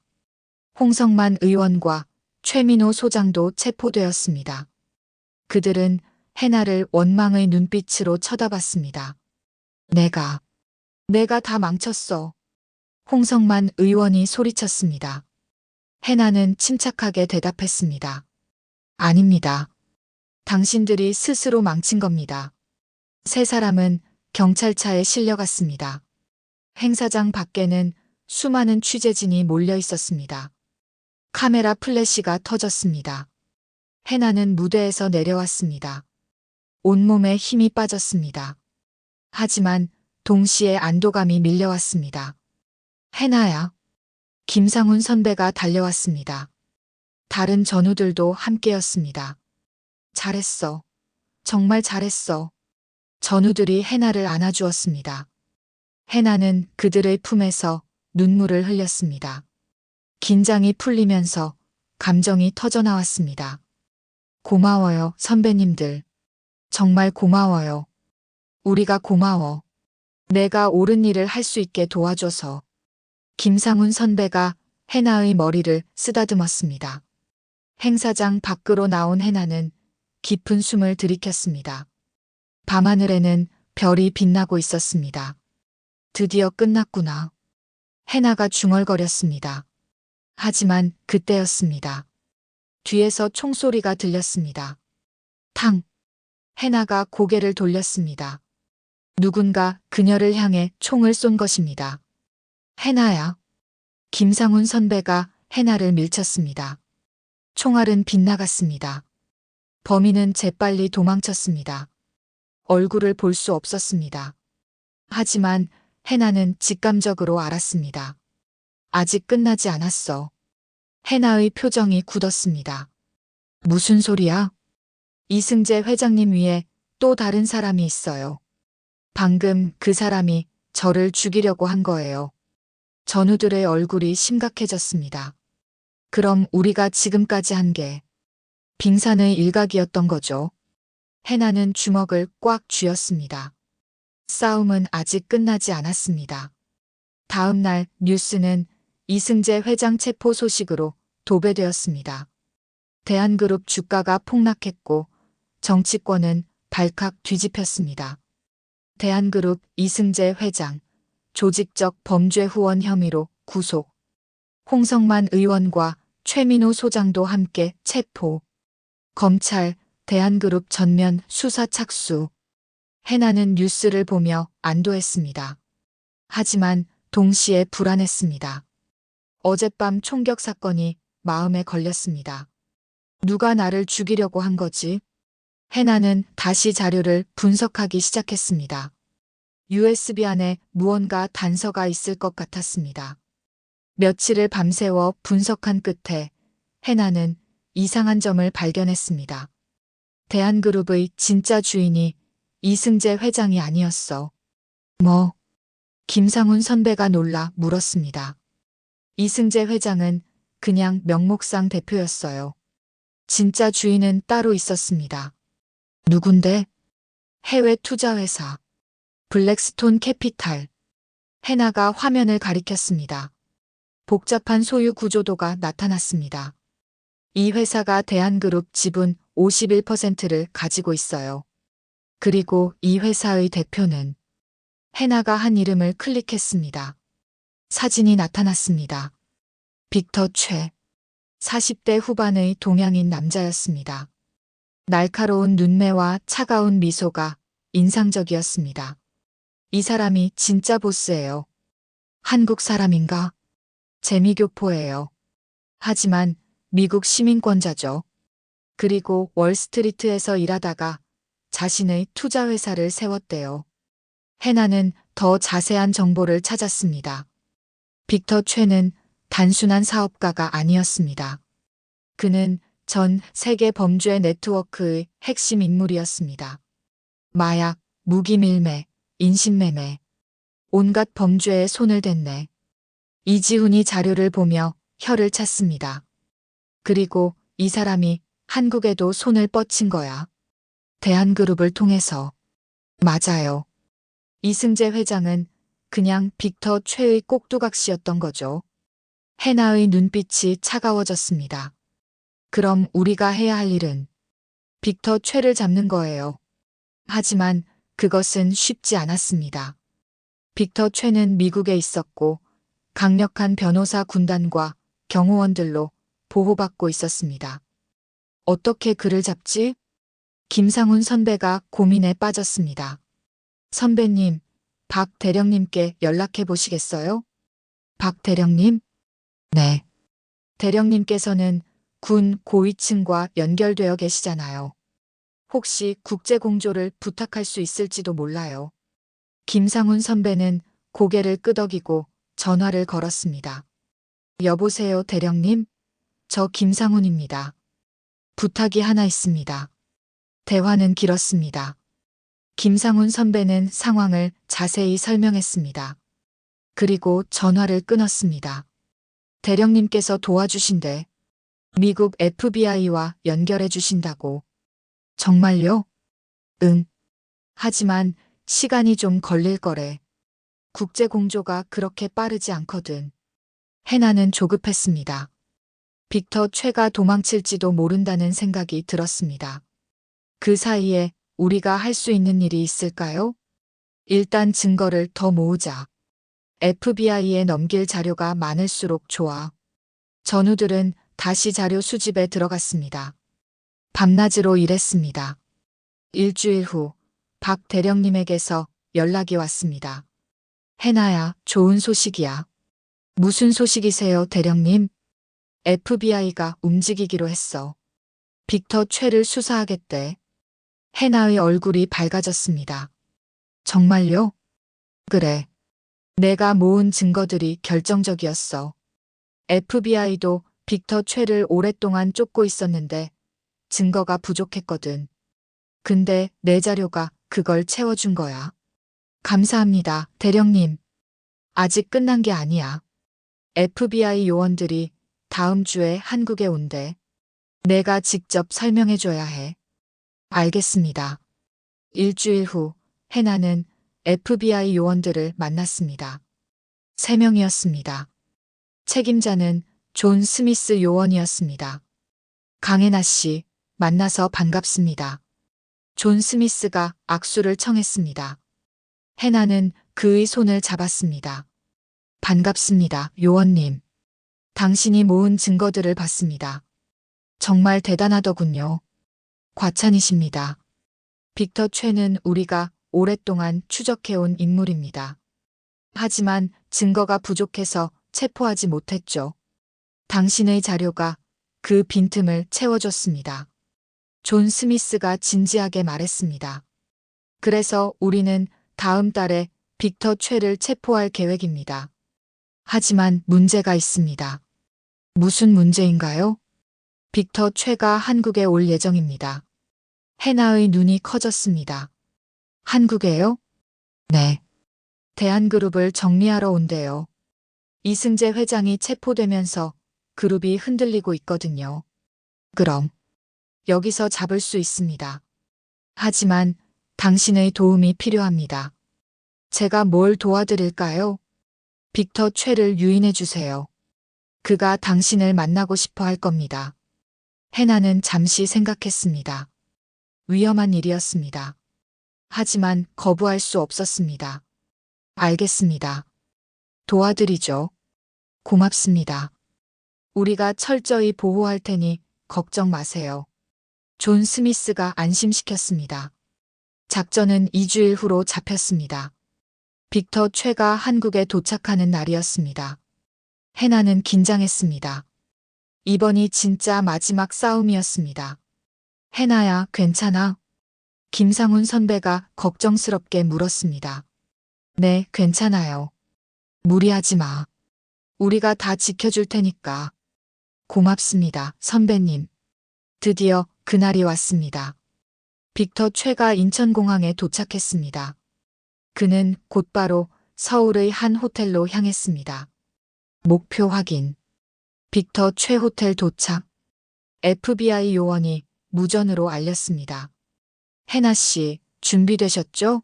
홍성만 의원과 최민호 소장도 체포되었습니다. 그들은 해나를 원망의 눈빛으로 쳐다봤습니다. 내가 다 망쳤어. 홍성만 의원이 소리쳤습니다. 해나는 침착하게 대답했습니다. 아닙니다. 당신들이 스스로 망친 겁니다. 세 사람은 경찰차에 실려갔습니다. 행사장 밖에는 수많은 취재진이 몰려 있었습니다. 카메라 플래시가 터졌습니다. 해나는 무대에서 내려왔습니다. 온몸에 힘이 빠졌습니다. 하지만 동시에 안도감이 밀려왔습니다. 해나야. 김상훈 선배가 달려왔습니다. 다른 전우들도 함께였습니다. 잘했어. 정말 잘했어. 전우들이 해나를 안아주었습니다. 해나는 그들의 품에서 눈물을 흘렸습니다. 긴장이 풀리면서 감정이 터져나왔습니다. 고마워요, 선배님들. 정말 고마워요. 우리가 고마워. 내가 옳은 일을 할 수 있게 도와줘서. 김상훈 선배가 해나의 머리를 쓰다듬었습니다. 행사장 밖으로 나온 해나는 깊은 숨을 들이켰습니다. 밤하늘에는 별이 빛나고 있었습니다. 드디어 끝났구나. 해나가 중얼거렸습니다. 하지만 그때였습니다. 뒤에서 총소리가 들렸습니다. 탕! 해나가 고개를 돌렸습니다. 누군가 그녀를 향해 총을 쏜 것입니다. 해나야. 김상훈 선배가 해나를 밀쳤습니다. 총알은 빗나갔습니다. 범인은 재빨리 도망쳤습니다. 얼굴을 볼 수 없었습니다. 하지만 해나는 직감적으로 알았습니다. 아직 끝나지 않았어. 해나의 표정이 굳었습니다. 무슨 소리야? 이승재 회장님 위에 또 다른 사람이 있어요. 방금 그 사람이 저를 죽이려고 한 거예요. 전우들의 얼굴이 심각해졌습니다. 그럼 우리가 지금까지 한 게 빙산의 일각이었던 거죠. 해나는 주먹을 꽉 쥐었습니다. 싸움은 아직 끝나지 않았습니다. 다음 날 뉴스는 이승재 회장 체포 소식으로 도배되었습니다. 대한그룹 주가가 폭락했고 정치권은 발칵 뒤집혔습니다. 대한그룹 이승재 회장, 조직적 범죄 후원 혐의로 구속. 홍성만 의원과 최민호 소장도 함께 체포. 검찰, 대한그룹 전면 수사 착수. 해나는 뉴스를 보며 안도했습니다. 하지만 동시에 불안했습니다. 어젯밤 총격 사건이 마음에 걸렸습니다. 누가 나를 죽이려고 한 거지? 해나는 다시 자료를 분석하기 시작했습니다. USB 안에 무언가 단서가 있을 것 같았습니다. 며칠을 밤새워 분석한 끝에 해나는 이상한 점을 발견했습니다. 대한그룹의 진짜 주인이 이승재 회장이 아니었어. 뭐? 김상훈 선배가 놀라 물었습니다. 이승재 회장은 그냥 명목상 대표였어요. 진짜 주인은 따로 있었습니다. 누군데? 해외 투자회사. 블랙스톤 캐피탈. 해나가 화면을 가리켰습니다. 복잡한 소유 구조도가 나타났습니다. 이 회사가 대한그룹 지분 51%를 가지고 있어요. 그리고 이 회사의 대표는 해나가 한 이름을 클릭했습니다. 사진이 나타났습니다. 빅터 최. 40대 후반의 동양인 남자였습니다. 날카로운 눈매와 차가운 미소가 인상적이었습니다. 이 사람이 진짜 보스예요. 한국 사람인가? 재미교포예요. 하지만 미국 시민권자죠. 그리고 월스트리트에서 일하다가 자신의 투자회사를 세웠대요. 해나는 더 자세한 정보를 찾았습니다. 빅터 최는 단순한 사업가가 아니었습니다. 그는 전 세계 범죄 네트워크의 핵심 인물이었습니다. 마약, 무기밀매, 인신매매, 온갖 범죄에 손을 댔네. 이지훈이 자료를 보며 혀를 찼습니다. 그리고 이 사람이 한국에도 손을 뻗친 거야. 대한그룹을 통해서. 맞아요. 이승재 회장은 그냥 빅터 최의 꼭두각시였던 거죠. 해나의 눈빛이 차가워졌습니다. 그럼 우리가 해야 할 일은 빅터 최를 잡는 거예요. 하지만 그것은 쉽지 않았습니다. 빅터 최는 미국에 있었고 강력한 변호사 군단과 경호원들로 보호받고 있었습니다. 어떻게 그를 잡지? 김상훈 선배가 고민에 빠졌습니다. 선배님, 박 대령님께 연락해 보시겠어요? 박 대령님? 네. 대령님께서는 군 고위층과 연결되어 계시잖아요. 혹시 국제공조를 부탁할 수 있을지도 몰라요. 김상훈 선배는 고개를 끄덕이고 전화를 걸었습니다. 여보세요, 대령님? 저 김상훈입니다. 부탁이 하나 있습니다. 대화는 길었습니다. 김상훈 선배는 상황을 자세히 설명했습니다. 그리고 전화를 끊었습니다. 대령님께서 도와주신대. 미국 FBI와 연결해 주신다고. 정말요? 응. 하지만 시간이 좀 걸릴 거래. 국제 공조가 그렇게 빠르지 않거든. 해나는 조급했습니다. 빅터 최가 도망칠지도 모른다는 생각이 들었습니다. 그 사이에 우리가 할 수 있는 일이 있을까요? 일단 증거를 더 모으자. FBI에 넘길 자료가 많을수록 좋아. 전우들은 다시 자료 수집에 들어갔습니다. 밤낮으로 일했습니다. 일주일 후 박 대령님에게서 연락이 왔습니다. 해나야, 좋은 소식이야. 무슨 소식이세요, 대령님? FBI가 움직이기로 했어. 빅터 최를 수사하겠대. 해나의 얼굴이 밝아졌습니다. 정말요? 그래. 내가 모은 증거들이 결정적이었어. FBI도 빅터 최를 오랫동안 쫓고 있었는데 증거가 부족했거든. 근데 내 자료가 그걸 채워준 거야. 감사합니다, 대령님. 아직 끝난 게 아니야. FBI 요원들이 다음 주에 한국에 온대. 내가 직접 설명해줘야 해. 알겠습니다. 일주일 후 해나는 FBI 요원들을 만났습니다. 3명이었습니다. 책임자는 존 스미스 요원이었습니다. 강혜나 씨, 만나서 반갑습니다. 존 스미스가 악수를 청했습니다. 해나는 그의 손을 잡았습니다. 반갑습니다, 요원님. 당신이 모은 증거들을 봤습니다. 정말 대단하더군요. 과찬이십니다. 빅터 최는 우리가 오랫동안 추적해온 인물입니다. 하지만 증거가 부족해서 체포하지 못했죠. 당신의 자료가 그 빈틈을 채워줬습니다. 존 스미스가 진지하게 말했습니다. 그래서 우리는 다음 달에 빅터 최를 체포할 계획입니다. 하지만 문제가 있습니다. 무슨 문제인가요? 빅터 최가 한국에 올 예정입니다. 해나의 눈이 커졌습니다. 한국에요? 네. 대한그룹을 정리하러 온대요. 이승재 회장이 체포되면서 그룹이 흔들리고 있거든요. 그럼 여기서 잡을 수 있습니다. 하지만 당신의 도움이 필요합니다. 제가 뭘 도와드릴까요? 빅터 최를 유인해 주세요. 그가 당신을 만나고 싶어 할 겁니다. 해나는 잠시 생각했습니다. 위험한 일이었습니다. 하지만 거부할 수 없었습니다. 알겠습니다. 도와드리죠. 고맙습니다. 우리가 철저히 보호할 테니 걱정 마세요. 존 스미스가 안심시켰습니다. 작전은 2주일 후로 잡혔습니다. 빅터 최가 한국에 도착하는 날이었습니다. 해나는 긴장했습니다. 이번이 진짜 마지막 싸움이었습니다. 해나야, 괜찮아? 김상훈 선배가 걱정스럽게 물었습니다. 네, 괜찮아요. 무리하지 마. 우리가 다 지켜줄 테니까. 고맙습니다, 선배님. 드디어 그날이 왔습니다. 빅터 최가 인천공항에 도착했습니다. 그는 곧바로 서울의 한 호텔로 향했습니다. 목표 확인. 빅터 최 호텔 도착. FBI 요원이 무전으로 알렸습니다. 해나 씨, 준비되셨죠?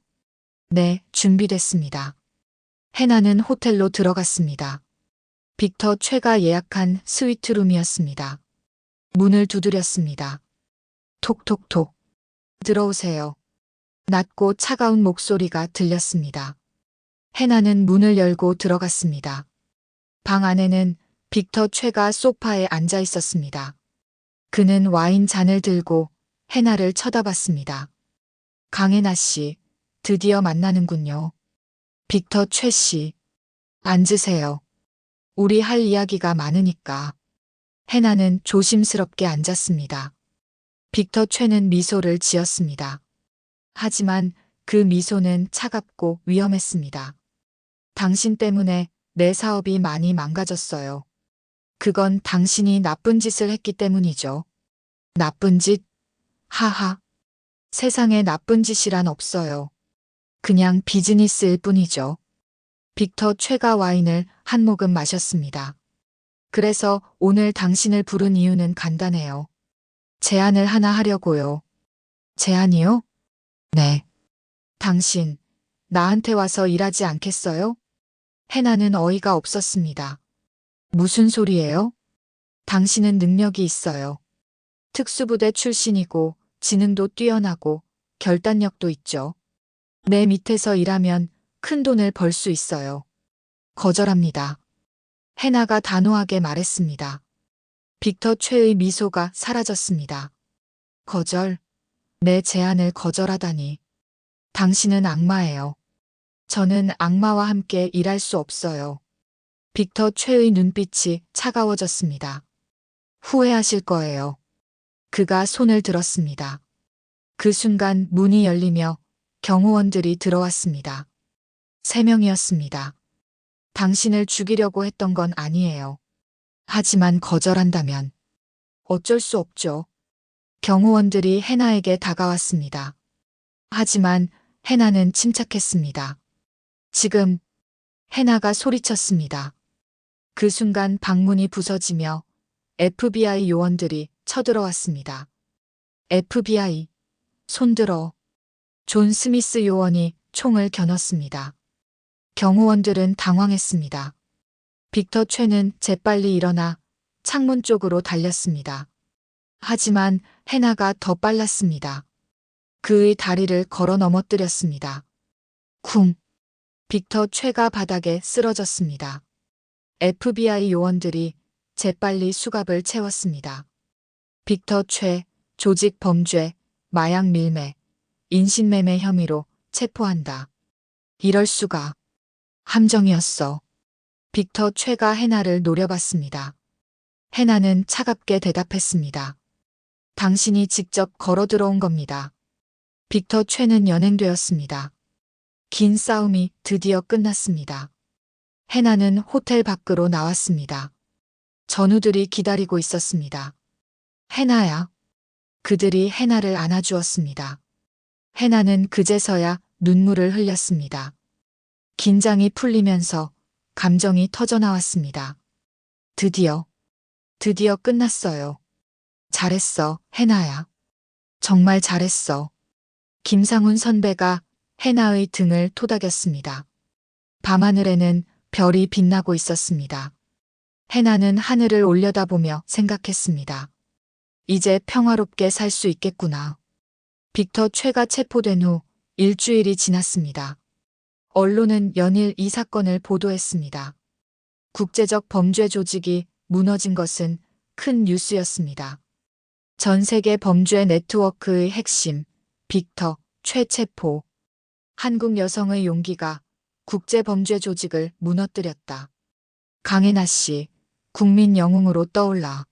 네, 준비됐습니다. 해나는 호텔로 들어갔습니다. 빅터 최가 예약한 스위트룸이었습니다. 문을 두드렸습니다. 톡톡톡. 들어오세요. 낮고 차가운 목소리가 들렸습니다. 해나는 문을 열고 들어갔습니다. 방 안에는 빅터 최가 소파에 앉아 있었습니다. 그는 와인 잔을 들고 해나를 쳐다봤습니다. 강혜나 씨, 드디어 만나는군요. 빅터 최 씨, 앉으세요. 우리 할 이야기가 많으니까. 해나는 조심스럽게 앉았습니다. 빅터 최는 미소를 지었습니다. 하지만 그 미소는 차갑고 위험했습니다. 당신 때문에 내 사업이 많이 망가졌어요. 그건 당신이 나쁜 짓을 했기 때문이죠. 나쁜 짓? 하하. 세상에 나쁜 짓이란 없어요. 그냥 비즈니스일 뿐이죠. 빅터 최가 와인을 한 모금 마셨습니다. 그래서 오늘 당신을 부른 이유는 간단해요. 제안을 하나 하려고요. 제안이요? 네. 당신, 나한테 와서 일하지 않겠어요? 해나는 어이가 없었습니다. 무슨 소리예요? 당신은 능력이 있어요. 특수부대 출신이고 지능도 뛰어나고 결단력도 있죠. 내 밑에서 일하면 큰 돈을 벌 수 있어요. 거절합니다. 해나가 단호하게 말했습니다. 빅터 최의 미소가 사라졌습니다. 거절? 내 제안을 거절하다니. 당신은 악마예요. 저는 악마와 함께 일할 수 없어요. 빅터 최의 눈빛이 차가워졌습니다. 후회하실 거예요. 그가 손을 들었습니다. 그 순간 문이 열리며 경호원들이 들어왔습니다. 3명이었습니다. 당신을 죽이려고 했던 건 아니에요. 하지만 거절한다면 어쩔 수 없죠. 경호원들이 해나에게 다가왔습니다. 하지만 해나는 침착했습니다. 지금 해나가 소리쳤습니다. 그 순간 방문이 부서지며 FBI 요원들이 쳐들어왔습니다. FBI, 손들어. 존 스미스 요원이 총을 겨눴습니다. 경호원들은 당황했습니다. 빅터 최는 재빨리 일어나 창문 쪽으로 달렸습니다. 하지만 해나가 더 빨랐습니다. 그의 다리를 걸어 넘어뜨렸습니다. 쿵! 빅터 최가 바닥에 쓰러졌습니다. FBI 요원들이 재빨리 수갑을 채웠습니다. 빅터 최, 조직 범죄, 마약 밀매, 인신매매 혐의로 체포한다. 이럴 수가. 함정이었어. 빅터 최가 해나를 노려봤습니다. 해나는 차갑게 대답했습니다. 당신이 직접 걸어 들어온 겁니다. 빅터 최는 연행되었습니다. 긴 싸움이 드디어 끝났습니다. 해나는 호텔 밖으로 나왔습니다. 전우들이 기다리고 있었습니다. 해나야. 그들이 해나를 안아주었습니다. 해나는 그제서야 눈물을 흘렸습니다. 긴장이 풀리면서 감정이 터져나왔습니다. 드디어 끝났어요. 잘했어, 해나야. 정말 잘했어. 김상훈 선배가 해나의 등을 토닥였습니다. 밤하늘에는 별이 빛나고 있었습니다. 해나는 하늘을 올려다보며 생각했습니다. 이제 평화롭게 살 수 있겠구나. 빅터 최가 체포된 후 일주일이 지났습니다. 언론은 연일 이 사건을 보도했습니다. 국제적 범죄 조직이 무너진 것은 큰 뉴스였습니다. 전 세계 범죄 네트워크의 핵심, 빅터 최 체포. 한국 여성의 용기가 국제 범죄 조직을 무너뜨렸다. 강혜나 씨, 국민 영웅으로 떠올라.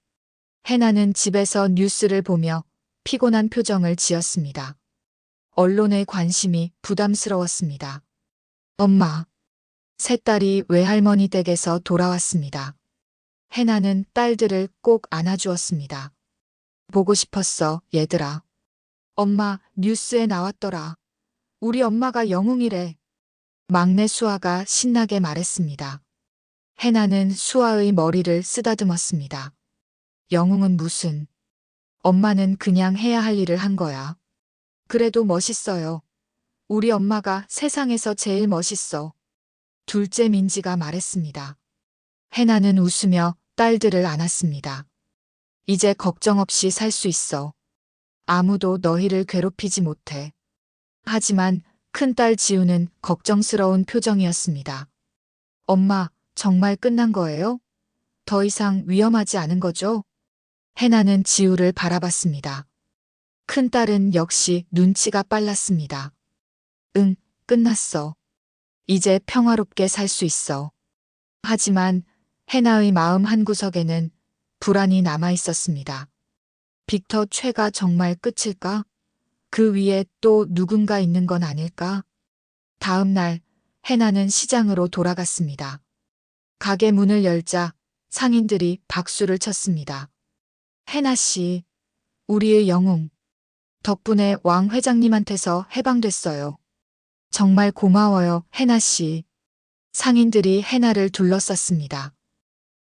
해나는 집에서 뉴스를 보며 피곤한 표정을 지었습니다. 언론의 관심이 부담스러웠습니다. 엄마. 세 딸이 외할머니 댁에서 돌아왔습니다. 해나는 딸들을 꼭 안아주었습니다. 보고 싶었어, 얘들아. 엄마, 뉴스에 나왔더라. 우리 엄마가 영웅이래. 막내 수아가 신나게 말했습니다. 해나는 수아의 머리를 쓰다듬었습니다. 영웅은 무슨. 엄마는 그냥 해야 할 일을 한 거야. 그래도 멋있어요. 우리 엄마가 세상에서 제일 멋있어. 둘째 민지가 말했습니다. 해나는 웃으며 딸들을 안았습니다. 이제 걱정 없이 살 수 있어. 아무도 너희를 괴롭히지 못해. 하지만 큰딸 지우는 걱정스러운 표정이었습니다. 엄마, 정말 끝난 거예요? 더 이상 위험하지 않은 거죠? 해나는 지우를 바라봤습니다. 큰딸은 역시 눈치가 빨랐습니다. 응, 끝났어. 이제 평화롭게 살 수 있어. 하지만 해나의 마음 한구석에는 불안이 남아 있었습니다. 빅터 최가 정말 끝일까? 그 위에 또 누군가 있는 건 아닐까? 다음 날 해나는 시장으로 돌아갔습니다. 가게 문을 열자 상인들이 박수를 쳤습니다. 해나 씨, 우리의 영웅. 덕분에 왕 회장님한테서 해방됐어요. 정말 고마워요, 해나 씨. 상인들이 해나를 둘러쌌습니다.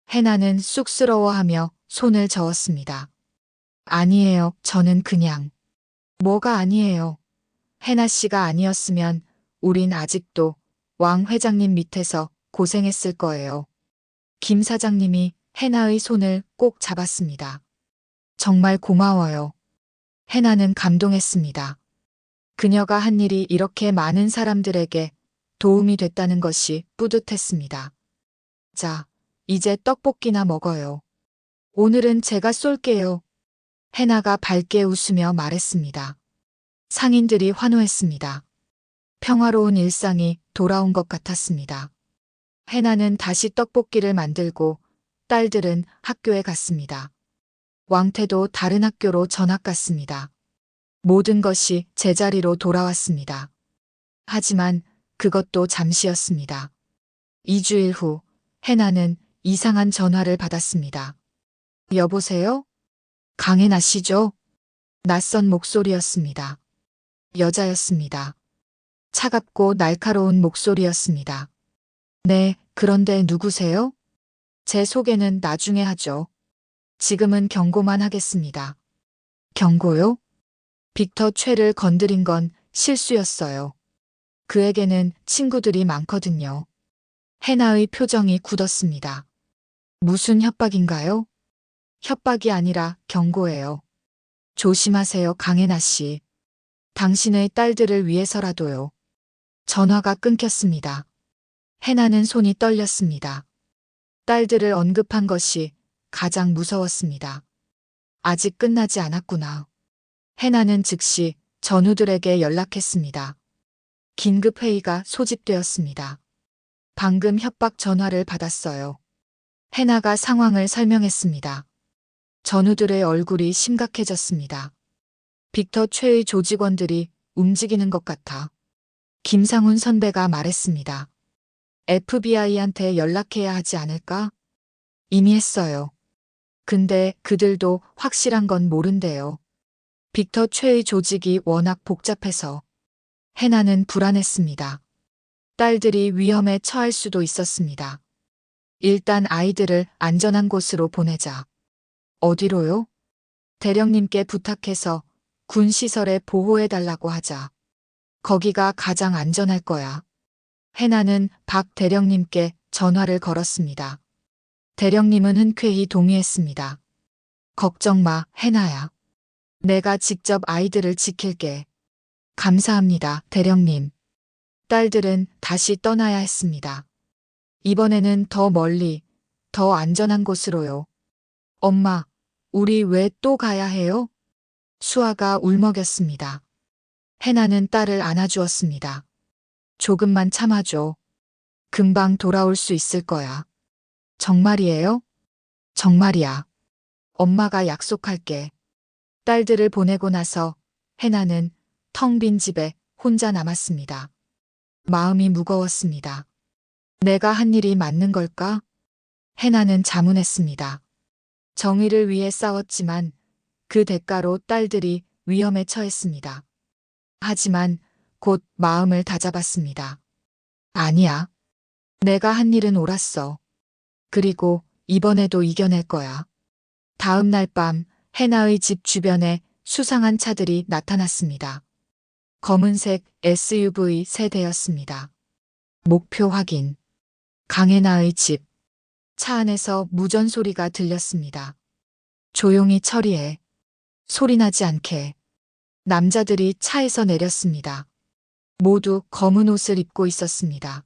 해나는 쑥스러워하며 손을 저었습니다. 아니에요, 저는 그냥. 뭐가 아니에요. 해나 씨가 아니었으면 우린 아직도 왕 회장님 밑에서 고생했을 거예요. 김 사장님이 해나의 손을 꼭 잡았습니다. 정말 고마워요. 해나는 감동했습니다. 그녀가 한 일이 이렇게 많은 사람들에게 도움이 됐다는 것이 뿌듯했습니다. 자, 이제 떡볶이나 먹어요. 오늘은 제가 쏠게요. 해나가 밝게 웃으며 말했습니다. 상인들이 환호했습니다. 평화로운 일상이 돌아온 것 같았습니다. 해나는 다시 떡볶이를 만들고 딸들은 학교에 갔습니다. 왕태도 다른 학교로 전학 갔습니다. 모든 것이 제자리로 돌아왔습니다. 하지만 그것도 잠시였습니다. 2주일 후 해나는 이상한 전화를 받았습니다. 여보세요? 강혜나 씨죠? 낯선 목소리였습니다. 여자였습니다. 차갑고 날카로운 목소리였습니다. 네, 그런데 누구세요? 제 소개는 나중에 하죠. 지금은 경고만 하겠습니다. 경고요? 빅터 최를 건드린 건 실수였어요. 그에게는 친구들이 많거든요. 해나의 표정이 굳었습니다. 무슨 협박인가요? 협박이 아니라 경고예요. 조심하세요, 강혜나 씨. 당신의 딸들을 위해서라도요. 전화가 끊겼습니다. 해나는 손이 떨렸습니다. 딸들을 언급한 것이 가장 무서웠습니다. 아직 끝나지 않았구나. 해나는 즉시 전우들에게 연락했습니다. 긴급 회의가 소집되었습니다. 방금 협박 전화를 받았어요. 해나가 상황을 설명했습니다. 전우들의 얼굴이 심각해졌습니다. 빅터 최의 조직원들이 움직이는 것 같아. 김상훈 선배가 말했습니다. FBI한테 연락해야 하지 않을까? 이미 했어요. 근데 그들도 확실한 건 모른대요. 빅터 최의 조직이 워낙 복잡해서. 해나는 불안했습니다. 딸들이 위험에 처할 수도 있었습니다. 일단 아이들을 안전한 곳으로 보내자. 어디로요? 대령님께 부탁해서 군 시설에 보호해달라고 하자. 거기가 가장 안전할 거야. 해나는 박 대령님께 전화를 걸었습니다. 대령님은 흔쾌히 동의했습니다. 걱정 마, 해나야. 내가 직접 아이들을 지킬게. 감사합니다, 대령님. 딸들은 다시 떠나야 했습니다. 이번에는 더 멀리, 더 안전한 곳으로요. 엄마, 우리 왜 또 가야 해요? 수아가 울먹였습니다. 해나는 딸을 안아주었습니다. 조금만 참아줘. 금방 돌아올 수 있을 거야. 정말이에요? 정말이야. 엄마가 약속할게. 딸들을 보내고 나서 해나는 텅 빈 집에 혼자 남았습니다. 마음이 무거웠습니다. 내가 한 일이 맞는 걸까? 해나는 자문했습니다. 정의를 위해 싸웠지만 그 대가로 딸들이 위험에 처했습니다. 하지만 곧 마음을 다잡았습니다. 아니야. 내가 한 일은 옳았어. 그리고 이번에도 이겨낼 거야. 다음 날 밤 해나의 집 주변에 수상한 차들이 나타났습니다. 검은색 SUV 세 대였습니다. 목표 확인. 강혜나의 집. 차 안에서 무전 소리가 들렸습니다. 조용히 처리해. 소리나지 않게. 남자들이 차에서 내렸습니다. 모두 검은 옷을 입고 있었습니다.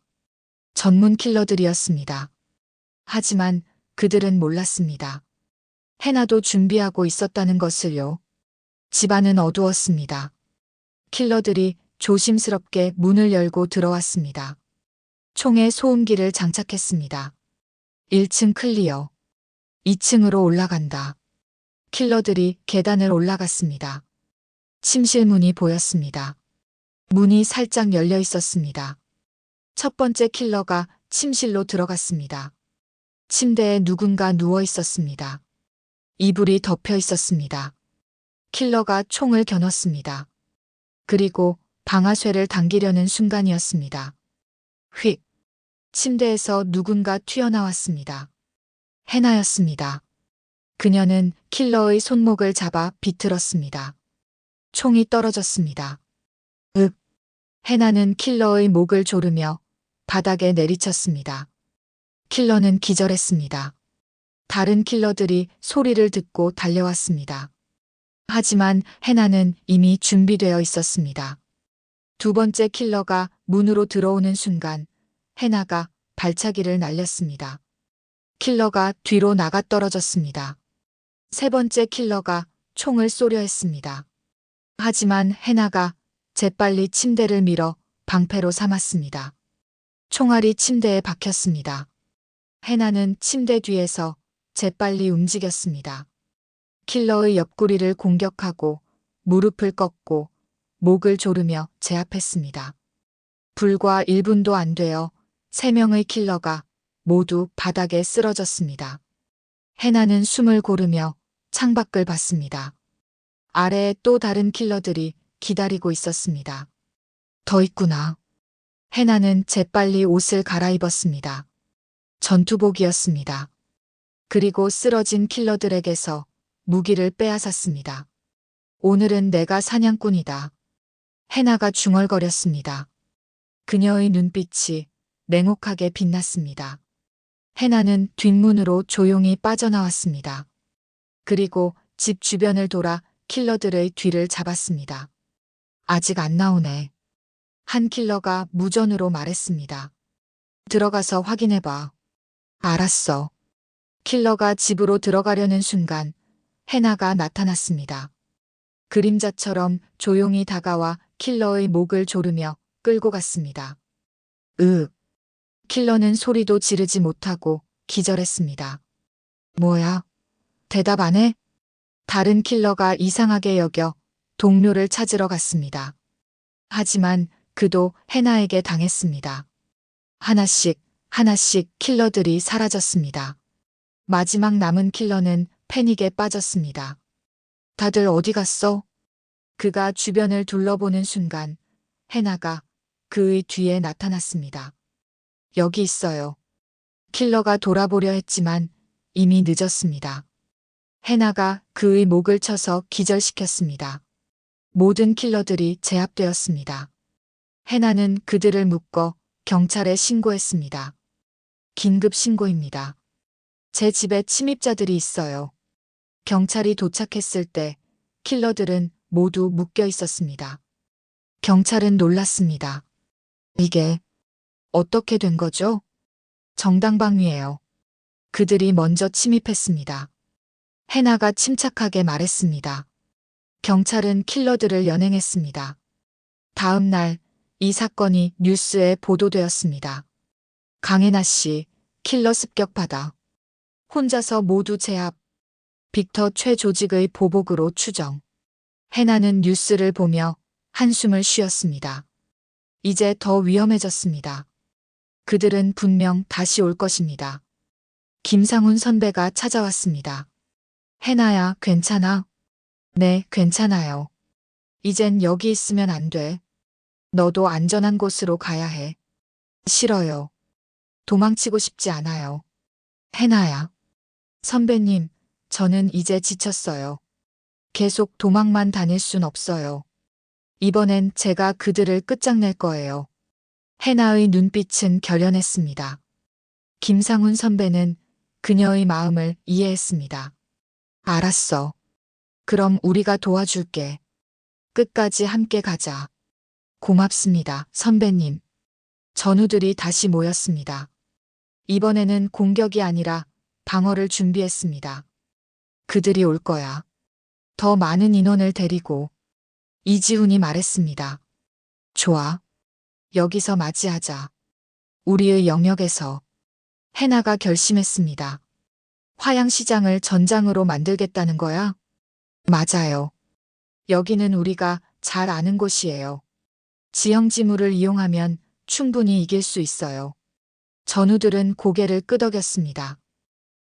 전문 킬러들이었습니다. 하지만 그들은 몰랐습니다. 해나도 준비하고 있었다는 것을요. 집안은 어두웠습니다. 킬러들이 조심스럽게 문을 열고 들어왔습니다. 총에 소음기를 장착했습니다. 1층 클리어. 2층으로 올라간다. 킬러들이 계단을 올라갔습니다. 침실 문이 보였습니다. 문이 살짝 열려 있었습니다. 첫 번째 킬러가 침실로 들어갔습니다. 침대에 누군가 누워 있었습니다. 이불이 덮여 있었습니다. 킬러가 총을 겨눴습니다. 그리고 방아쇠를 당기려는 순간이었습니다. 휙! 침대에서 누군가 튀어나왔습니다. 해나였습니다. 그녀는 킬러의 손목을 잡아 비틀었습니다. 총이 떨어졌습니다. 윽! 해나는 킬러의 목을 조르며 바닥에 내리쳤습니다. 킬러는 기절했습니다. 다른 킬러들이 소리를 듣고 달려왔습니다. 하지만 해나는 이미 준비되어 있었습니다. 두 번째 킬러가 문으로 들어오는 순간 해나가 발차기를 날렸습니다. 킬러가 뒤로 나가 떨어졌습니다. 세 번째 킬러가 총을 쏘려 했습니다. 하지만 해나가 재빨리 침대를 밀어 방패로 삼았습니다. 총알이 침대에 박혔습니다. 해나는 침대 뒤에서 재빨리 움직였습니다. 킬러의 옆구리를 공격하고 무릎을 꺾고 목을 조르며 제압했습니다. 불과 1분도 안 되어 3명의 킬러가 모두 바닥에 쓰러졌습니다. 해나는 숨을 고르며 창밖을 봤습니다. 아래에 또 다른 킬러들이 기다리고 있었습니다. 더 있구나. 해나는 재빨리 옷을 갈아입었습니다. 전투복이었습니다. 그리고 쓰러진 킬러들에게서 무기를 빼앗았습니다. 오늘은 내가 사냥꾼이다. 해나가 중얼거렸습니다. 그녀의 눈빛이 냉혹하게 빛났습니다. 해나는 뒷문으로 조용히 빠져나왔습니다. 그리고 집 주변을 돌아 킬러들의 뒤를 잡았습니다. 아직 안 나오네. 한 킬러가 무전으로 말했습니다. 들어가서 확인해봐. 알았어. 킬러가 집으로 들어가려는 순간 해나가 나타났습니다. 그림자처럼 조용히 다가와 킬러의 목을 조르며 끌고 갔습니다. 킬러는 소리도 지르지 못하고 기절했습니다. 뭐야? 대답 안 해? 다른 킬러가 이상하게 여겨 동료를 찾으러 갔습니다. 하지만 그도 해나에게 당했습니다. 하나씩 킬러들이 사라졌습니다. 마지막 남은 킬러는 패닉에 빠졌습니다. 다들 어디 갔어? 그가 주변을 둘러보는 순간 해나가 그의 뒤에 나타났습니다. 여기 있어요. 킬러가 돌아보려 했지만 이미 늦었습니다. 해나가 그의 목을 쳐서 기절시켰습니다. 모든 킬러들이 제압되었습니다. 해나는 그들을 묶어 경찰에 신고했습니다. 긴급 신고입니다. 제 집에 침입자들이 있어요. 경찰이 도착했을 때 킬러들은 모두 묶여 있었습니다. 경찰은 놀랐습니다. 이게 어떻게 된 거죠? 정당방위예요. 그들이 먼저 침입했습니다. 해나가 침착하게 말했습니다. 경찰은 킬러들을 연행했습니다. 다음 날 이 사건이 뉴스에 보도되었습니다. 강해나 씨, 킬러 습격받아. 혼자서 모두 제압. 빅터 최 조직의 보복으로 추정. 해나는 뉴스를 보며 한숨을 쉬었습니다. 이제 더 위험해졌습니다. 그들은 분명 다시 올 것입니다. 김상훈 선배가 찾아왔습니다. 해나야, 괜찮아? 네, 괜찮아요. 이젠 여기 있으면 안 돼. 너도 안전한 곳으로 가야 해. 싫어요. 도망치고 싶지 않아요. 해나야. 선배님, 저는 이제 지쳤어요. 계속 도망만 다닐 순 없어요. 이번엔 제가 그들을 끝장낼 거예요. 해나의 눈빛은 결연했습니다. 김상훈 선배는 그녀의 마음을 이해했습니다. 알았어. 그럼 우리가 도와줄게. 끝까지 함께 가자. 고맙습니다, 선배님. 전우들이 다시 모였습니다. 이번에는 공격이 아니라 방어를 준비했습니다. 그들이 올 거야. 더 많은 인원을 데리고. 이지훈이 말했습니다. 좋아. 여기서 맞이하자. 우리의 영역에서. 해나가 결심했습니다. 화양시장을 전장으로 만들겠다는 거야? 맞아요. 여기는 우리가 잘 아는 곳이에요. 지형지물을 이용하면 충분히 이길 수 있어요. 전우들은 고개를 끄덕였습니다.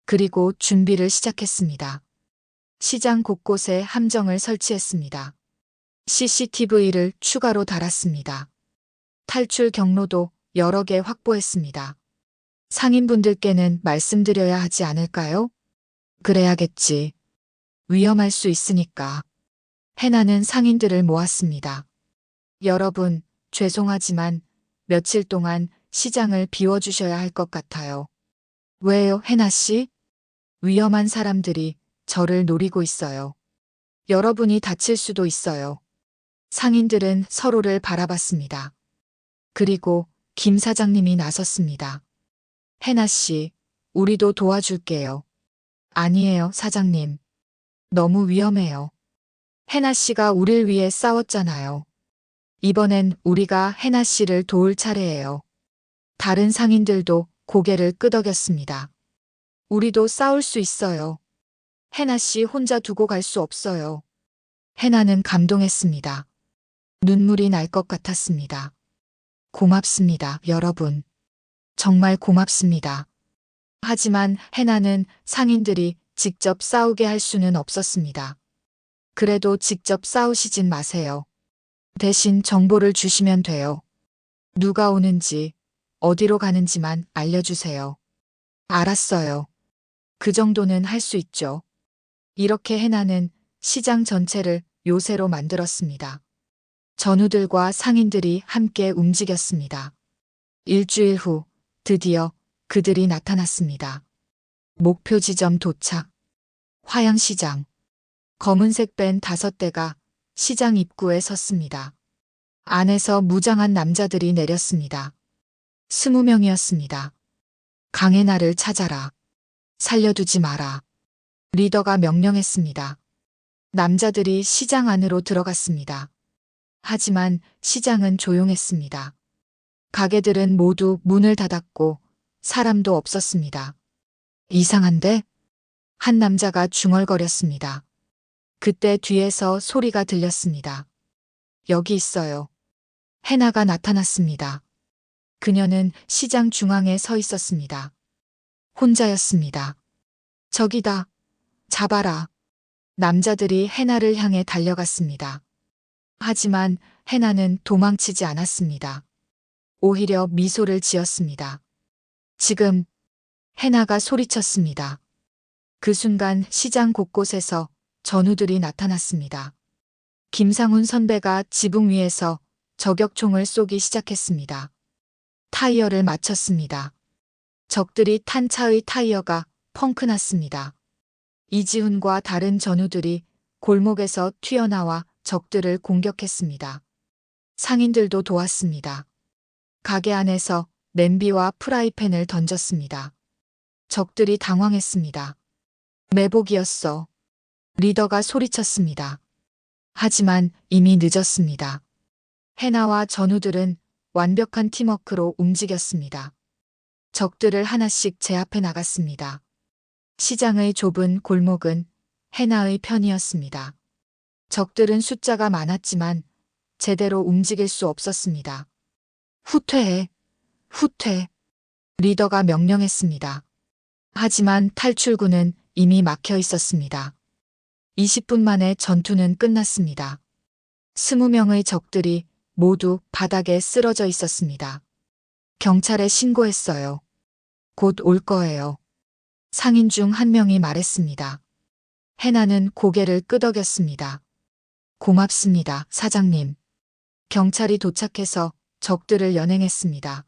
그리고 준비를 시작했습니다. 시장 곳곳에 함정을 설치했습니다. CCTV를 추가로 달았습니다. 탈출 경로도 여러 개 확보했습니다. 상인분들께는 말씀드려야 하지 않을까요? 그래야겠지. 위험할 수 있으니까. 해나는 상인들을 모았습니다. 여러분, 죄송하지만 며칠 동안 시장을 비워주셔야 할 것 같아요. 왜요, 해나 씨? 위험한 사람들이 저를 노리고 있어요. 여러분이 다칠 수도 있어요. 상인들은 서로를 바라봤습니다. 그리고 김 사장님이 나섰습니다. 해나 씨, 우리도 도와줄게요. 아니에요, 사장님. 너무 위험해요. 해나 씨가 우릴 위해 싸웠잖아요. 이번엔 우리가 해나 씨를 도울 차례예요. 다른 상인들도 고개를 끄덕였습니다. 우리도 싸울 수 있어요. 해나 씨 혼자 두고 갈 수 없어요. 해나는 감동했습니다. 눈물이 날 것 같았습니다. 고맙습니다, 여러분. 정말 고맙습니다. 하지만 해나는 상인들이 직접 싸우게 할 수는 없었습니다. 그래도 직접 싸우시진 마세요. 대신 정보를 주시면 돼요. 누가 오는지, 어디로 가는지만 알려주세요. 알았어요. 그 정도는 할 수 있죠. 이렇게 해나는 시장 전체를 요새로 만들었습니다. 전우들과 상인들이 함께 움직였습니다. 일주일 후 드디어 그들이 나타났습니다. 목표 지점 도착. 화양시장. 검은색 밴 5대가 시장 입구에 섰습니다. 안에서 무장한 남자들이 내렸습니다. 20명이었습니다. 강해나를 찾아라. 살려두지 마라. 리더가 명령했습니다. 남자들이 시장 안으로 들어갔습니다. 하지만 시장은 조용했습니다. 가게들은 모두 문을 닫았고 사람도 없었습니다. 이상한데? 한 남자가 중얼거렸습니다. 그때 뒤에서 소리가 들렸습니다. 여기 있어요. 해나가 나타났습니다. 그녀는 시장 중앙에 서 있었습니다. 혼자였습니다. 저기다. 잡아라. 남자들이 해나를 향해 달려갔습니다. 하지만 해나는 도망치지 않았습니다. 오히려 미소를 지었습니다. 지금. 해나가 소리쳤습니다. 그 순간 시장 곳곳에서 전우들이 나타났습니다. 김상훈 선배가 지붕 위에서 저격총을 쏘기 시작했습니다. 타이어를 맞췄습니다. 적들이 탄 차의 타이어가 펑크 났습니다. 이지훈과 다른 전우들이 골목에서 튀어나와 적들을 공격했습니다. 상인들도 도왔습니다. 가게 안에서 냄비와 프라이팬을 던졌습니다. 적들이 당황했습니다. 매복이었어. 리더가 소리쳤습니다. 하지만 이미 늦었습니다. 해나와 전우들은 완벽한 팀워크로 움직였습니다. 적들을 하나씩 제압해 나갔습니다. 시장의 좁은 골목은 해나의 편이었습니다. 적들은 숫자가 많았지만 제대로 움직일 수 없었습니다. 후퇴해. 후퇴. 리더가 명령했습니다. 하지만 탈출구는 이미 막혀 있었습니다. 20분 만에 전투는 끝났습니다. 20명의 적들이 모두 바닥에 쓰러져 있었습니다. 경찰에 신고했어요. 곧 올 거예요. 상인 중 한 명이 말했습니다. 해나는 고개를 끄덕였습니다. 고맙습니다, 사장님. 경찰이 도착해서 적들을 연행했습니다.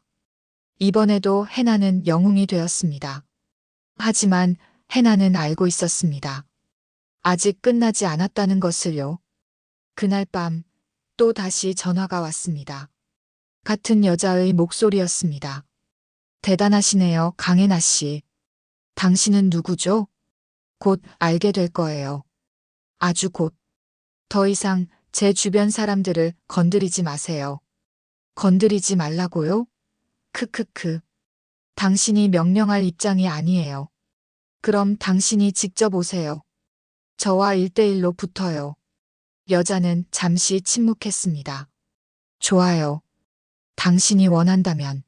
이번에도 해나는 영웅이 되었습니다. 하지만 해나는 알고 있었습니다. 아직 끝나지 않았다는 것을요. 그날 밤 또 다시 전화가 왔습니다. 같은 여자의 목소리였습니다. 대단하시네요, 강혜나 씨. 당신은 누구죠? 곧 알게 될 거예요. 아주 곧. 더 이상 제 주변 사람들을 건드리지 마세요. 건드리지 말라고요? 크크크. 당신이 명령할 입장이 아니에요. 그럼 당신이 직접 오세요. 저와 1대1로 붙어요. 여자는 잠시 침묵했습니다. 좋아요. 당신이 원한다면.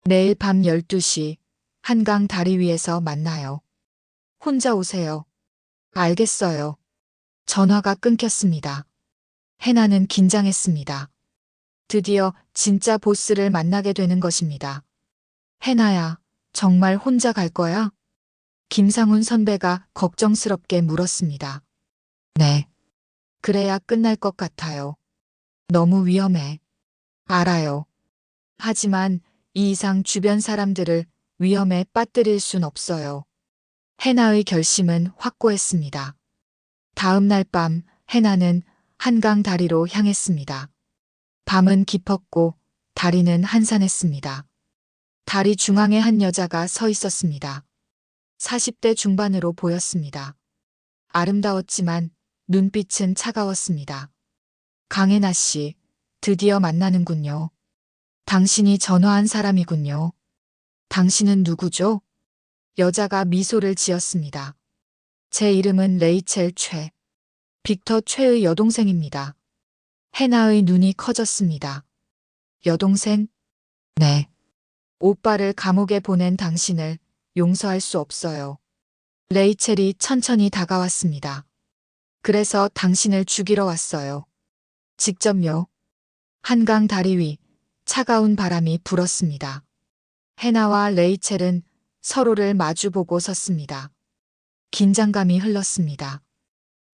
내일 밤 12시 한강 다리 위에서 만나요. 혼자 오세요. 알겠어요. 전화가 끊겼습니다. 해나는 긴장했습니다. 드디어 진짜 보스를 만나게 되는 것입니다. 해나야, 정말 혼자 갈 거야? 김상훈 선배가 걱정스럽게 물었습니다. 네. 그래야 끝날 것 같아요. 너무 위험해. 알아요. 하지만 이 이상 주변 사람들을 위험에 빠뜨릴 순 없어요. 해나의 결심은 확고했습니다. 다음 날 밤 해나는 한강 다리로 향했습니다. 밤은 깊었고 다리는 한산했습니다. 다리 중앙에 한 여자가 서 있었습니다. 40대 중반으로 보였습니다. 아름다웠지만 눈빛은 차가웠습니다. 강혜나 씨, 드디어 만나는군요. 당신이 전화한 사람이군요. 당신은 누구죠? 여자가 미소를 지었습니다. 제 이름은 레이첼 최. 빅터 최의 여동생입니다. 해나의 눈이 커졌습니다. 여동생? 네. 오빠를 감옥에 보낸 당신을 용서할 수 없어요. 레이첼이 천천히 다가왔습니다. 그래서 당신을 죽이러 왔어요. 직접요. 한강 다리 위 차가운 바람이 불었습니다. 해나와 레이첼은 서로를 마주보고 섰습니다. 긴장감이 흘렀습니다.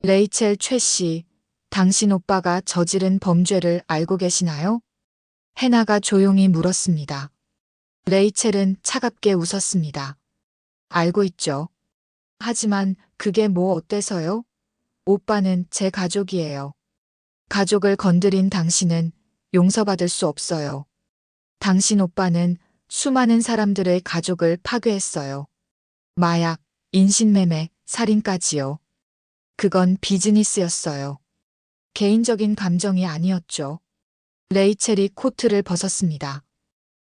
레이첼 최 씨, 당신 오빠가 저지른 범죄를 알고 계시나요? 해나가 조용히 물었습니다. 레이첼은 차갑게 웃었습니다. 알고 있죠. 하지만 그게 뭐 어때서요? 오빠는 제 가족이에요. 가족을 건드린 당신은 용서받을 수 없어요. 당신 오빠는 수많은 사람들의 가족을 파괴했어요. 마약, 인신매매, 살인까지요. 그건 비즈니스였어요. 개인적인 감정이 아니었죠. 레이첼이 코트를 벗었습니다.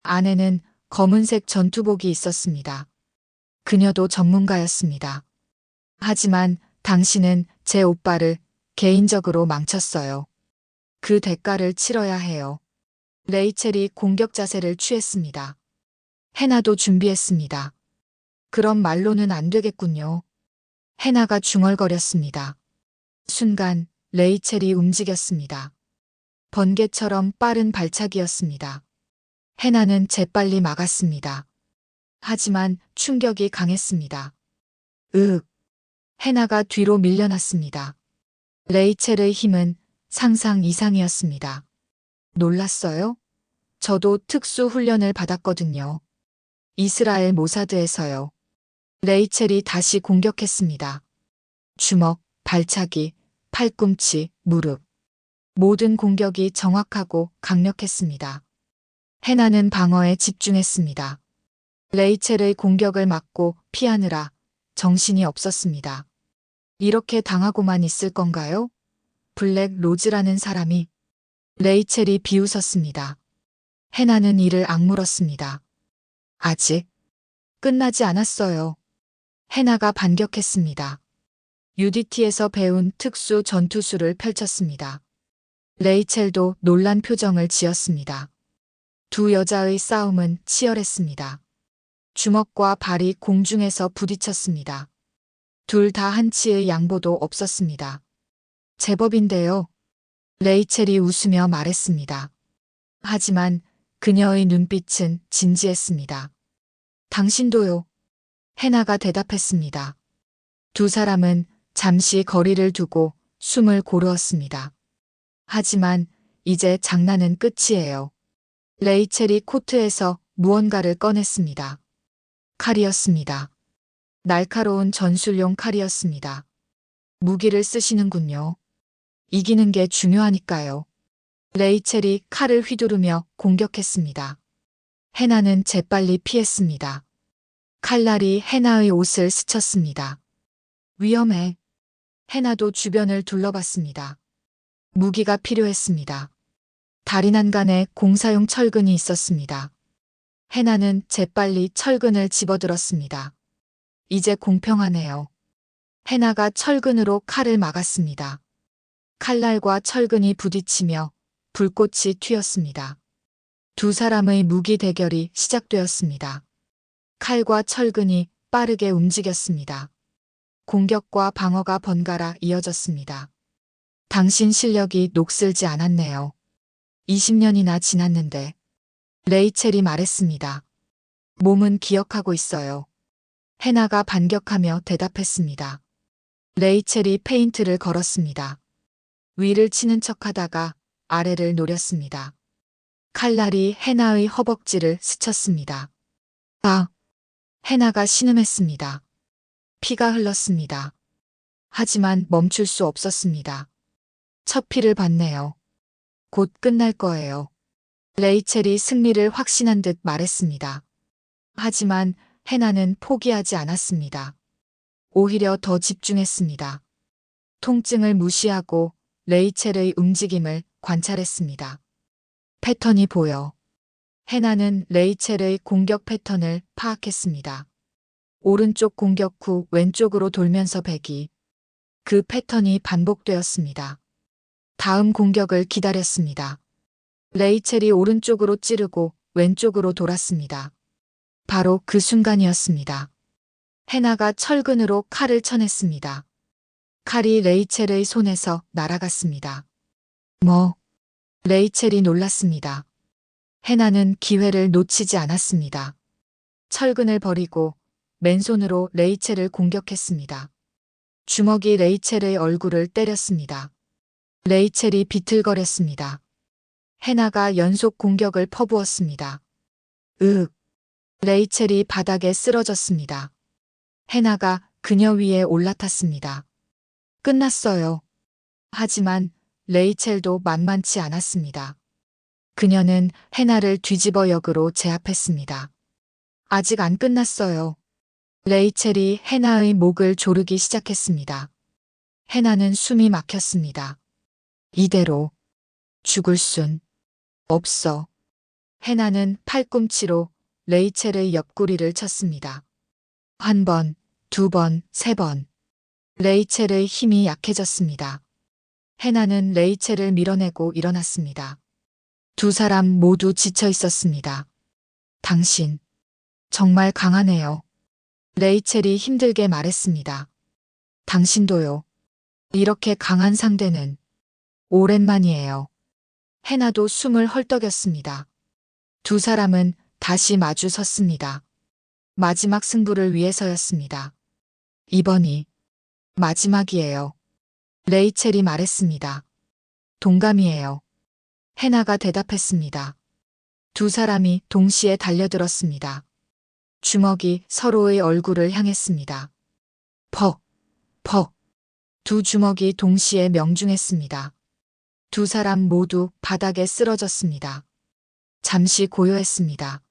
안에는 검은색 전투복이 있었습니다. 그녀도 전문가였습니다. 하지만 당신은 제 오빠를 개인적으로 망쳤어요. 그 대가를 치러야 해요. 레이첼이 공격 자세를 취했습니다. 해나도 준비했습니다. 그런 말로는 안 되겠군요. 해나가 중얼거렸습니다. 순간 레이첼이 움직였습니다. 번개처럼 빠른 발차기였습니다. 해나는 재빨리 막았습니다. 하지만 충격이 강했습니다. 으윽. 해나가 뒤로 밀려났습니다. 레이첼의 힘은 상상 이상이었습니다. 놀랐어요? 저도 특수 훈련을 받았거든요. 이스라엘 모사드에서요. 레이첼이 다시 공격했습니다. 주먹, 발차기, 팔꿈치, 무릎. 모든 공격이 정확하고 강력했습니다. 해나는 방어에 집중했습니다. 레이첼의 공격을 막고 피하느라 정신이 없었습니다. 이렇게 당하고만 있을 건가요? 블랙 로즈라는 사람이. 레이첼이 비웃었습니다. 해나는 이를 악물었습니다. 아직 끝나지 않았어요. 해나가 반격했습니다. UDT에서 배운 특수 전투술을 펼쳤습니다. 레이첼도 놀란 표정을 지었습니다. 두 여자의 싸움은 치열했습니다. 주먹과 발이 공중에서 부딪혔습니다. 둘 다 한치의 양보도 없었습니다. 제법인데요. 레이첼이 웃으며 말했습니다. 하지만 그녀의 눈빛은 진지했습니다. 당신도요. 해나가 대답했습니다. 두 사람은 잠시 거리를 두고 숨을 고르었습니다. 하지만 이제 장난은 끝이에요. 레이첼이 코트에서 무언가를 꺼냈습니다. 칼이었습니다. 날카로운 전술용 칼이었습니다. 무기를 쓰시는군요. 이기는 게 중요하니까요. 레이첼이 칼을 휘두르며 공격했습니다. 해나는 재빨리 피했습니다. 칼날이 해나의 옷을 스쳤습니다. 위험해. 해나도 주변을 둘러봤습니다. 무기가 필요했습니다. 다리 난간에 공사용 철근이 있었습니다. 해나는 재빨리 철근을 집어들었습니다. 이제 공평하네요. 해나가 철근으로 칼을 막았습니다. 칼날과 철근이 부딪히며 불꽃이 튀었습니다. 두 사람의 무기 대결이 시작되었습니다. 칼과 철근이 빠르게 움직였습니다. 공격과 방어가 번갈아 이어졌습니다. 당신 실력이 녹슬지 않았네요. 20년이나 지났는데. 레이첼이 말했습니다. 몸은 기억하고 있어요. 해나가 반격하며 대답했습니다. 레이첼이 페인트를 걸었습니다. 위를 치는 척하다가 아래를 노렸습니다. 칼날이 해나의 허벅지를 스쳤습니다. 아! 해나가 신음했습니다. 피가 흘렀습니다. 하지만 멈출 수 없었습니다. 첫 피를 봤네요. 곧 끝날 거예요. 레이첼이 승리를 확신한 듯 말했습니다. 하지만 해나는 포기하지 않았습니다. 오히려 더 집중했습니다. 통증을 무시하고 레이첼의 움직임을 관찰했습니다. 패턴이 보여. 해나는 레이첼의 공격 패턴을 파악했습니다. 오른쪽 공격 후 왼쪽으로 돌면서 배기. 그 패턴이 반복되었습니다. 다음 공격을 기다렸습니다. 레이첼이 오른쪽으로 찌르고 왼쪽으로 돌았습니다. 바로 그 순간이었습니다. 해나가 철근으로 칼을 쳐냈습니다. 칼이 레이첼의 손에서 날아갔습니다. 레이첼이 놀랐습니다. 해나는 기회를 놓치지 않았습니다. 철근을 버리고 맨손으로 레이첼을 공격했습니다. 주먹이 레이첼의 얼굴을 때렸습니다. 레이첼이 비틀거렸습니다. 해나가 연속 공격을 퍼부었습니다. 레이첼이 바닥에 쓰러졌습니다. 해나가 그녀 위에 올라탔습니다. 끝났어요. 하지만 레이첼도 만만치 않았습니다. 그녀는 해나를 뒤집어 역으로 제압했습니다. 아직 안 끝났어요. 레이첼이 해나의 목을 조르기 시작했습니다. 해나는 숨이 막혔습니다. 이대로 죽을 순 없어. 해나는 팔꿈치로 레이첼의 옆구리를 쳤습니다. 한 번, 두 번, 세 번. 레이첼의 힘이 약해졌습니다. 해나는 레이첼을 밀어내고 일어났습니다. 두 사람 모두 지쳐 있었습니다. 당신, 정말 강하네요. 레이첼이 힘들게 말했습니다. 당신도요. 이렇게 강한 상대는 오랜만이에요. 해나도 숨을 헐떡였습니다. 두 사람은 다시 마주 섰습니다. 마지막 승부를 위해서였습니다. 이번이 마지막이에요. 레이첼이 말했습니다. 동감이에요. 해나가 대답했습니다. 두 사람이 동시에 달려들었습니다. 주먹이 서로의 얼굴을 향했습니다. 퍽, 퍽. 두 주먹이 동시에 명중했습니다. 두 사람 모두 바닥에 쓰러졌습니다. 잠시 고요했습니다.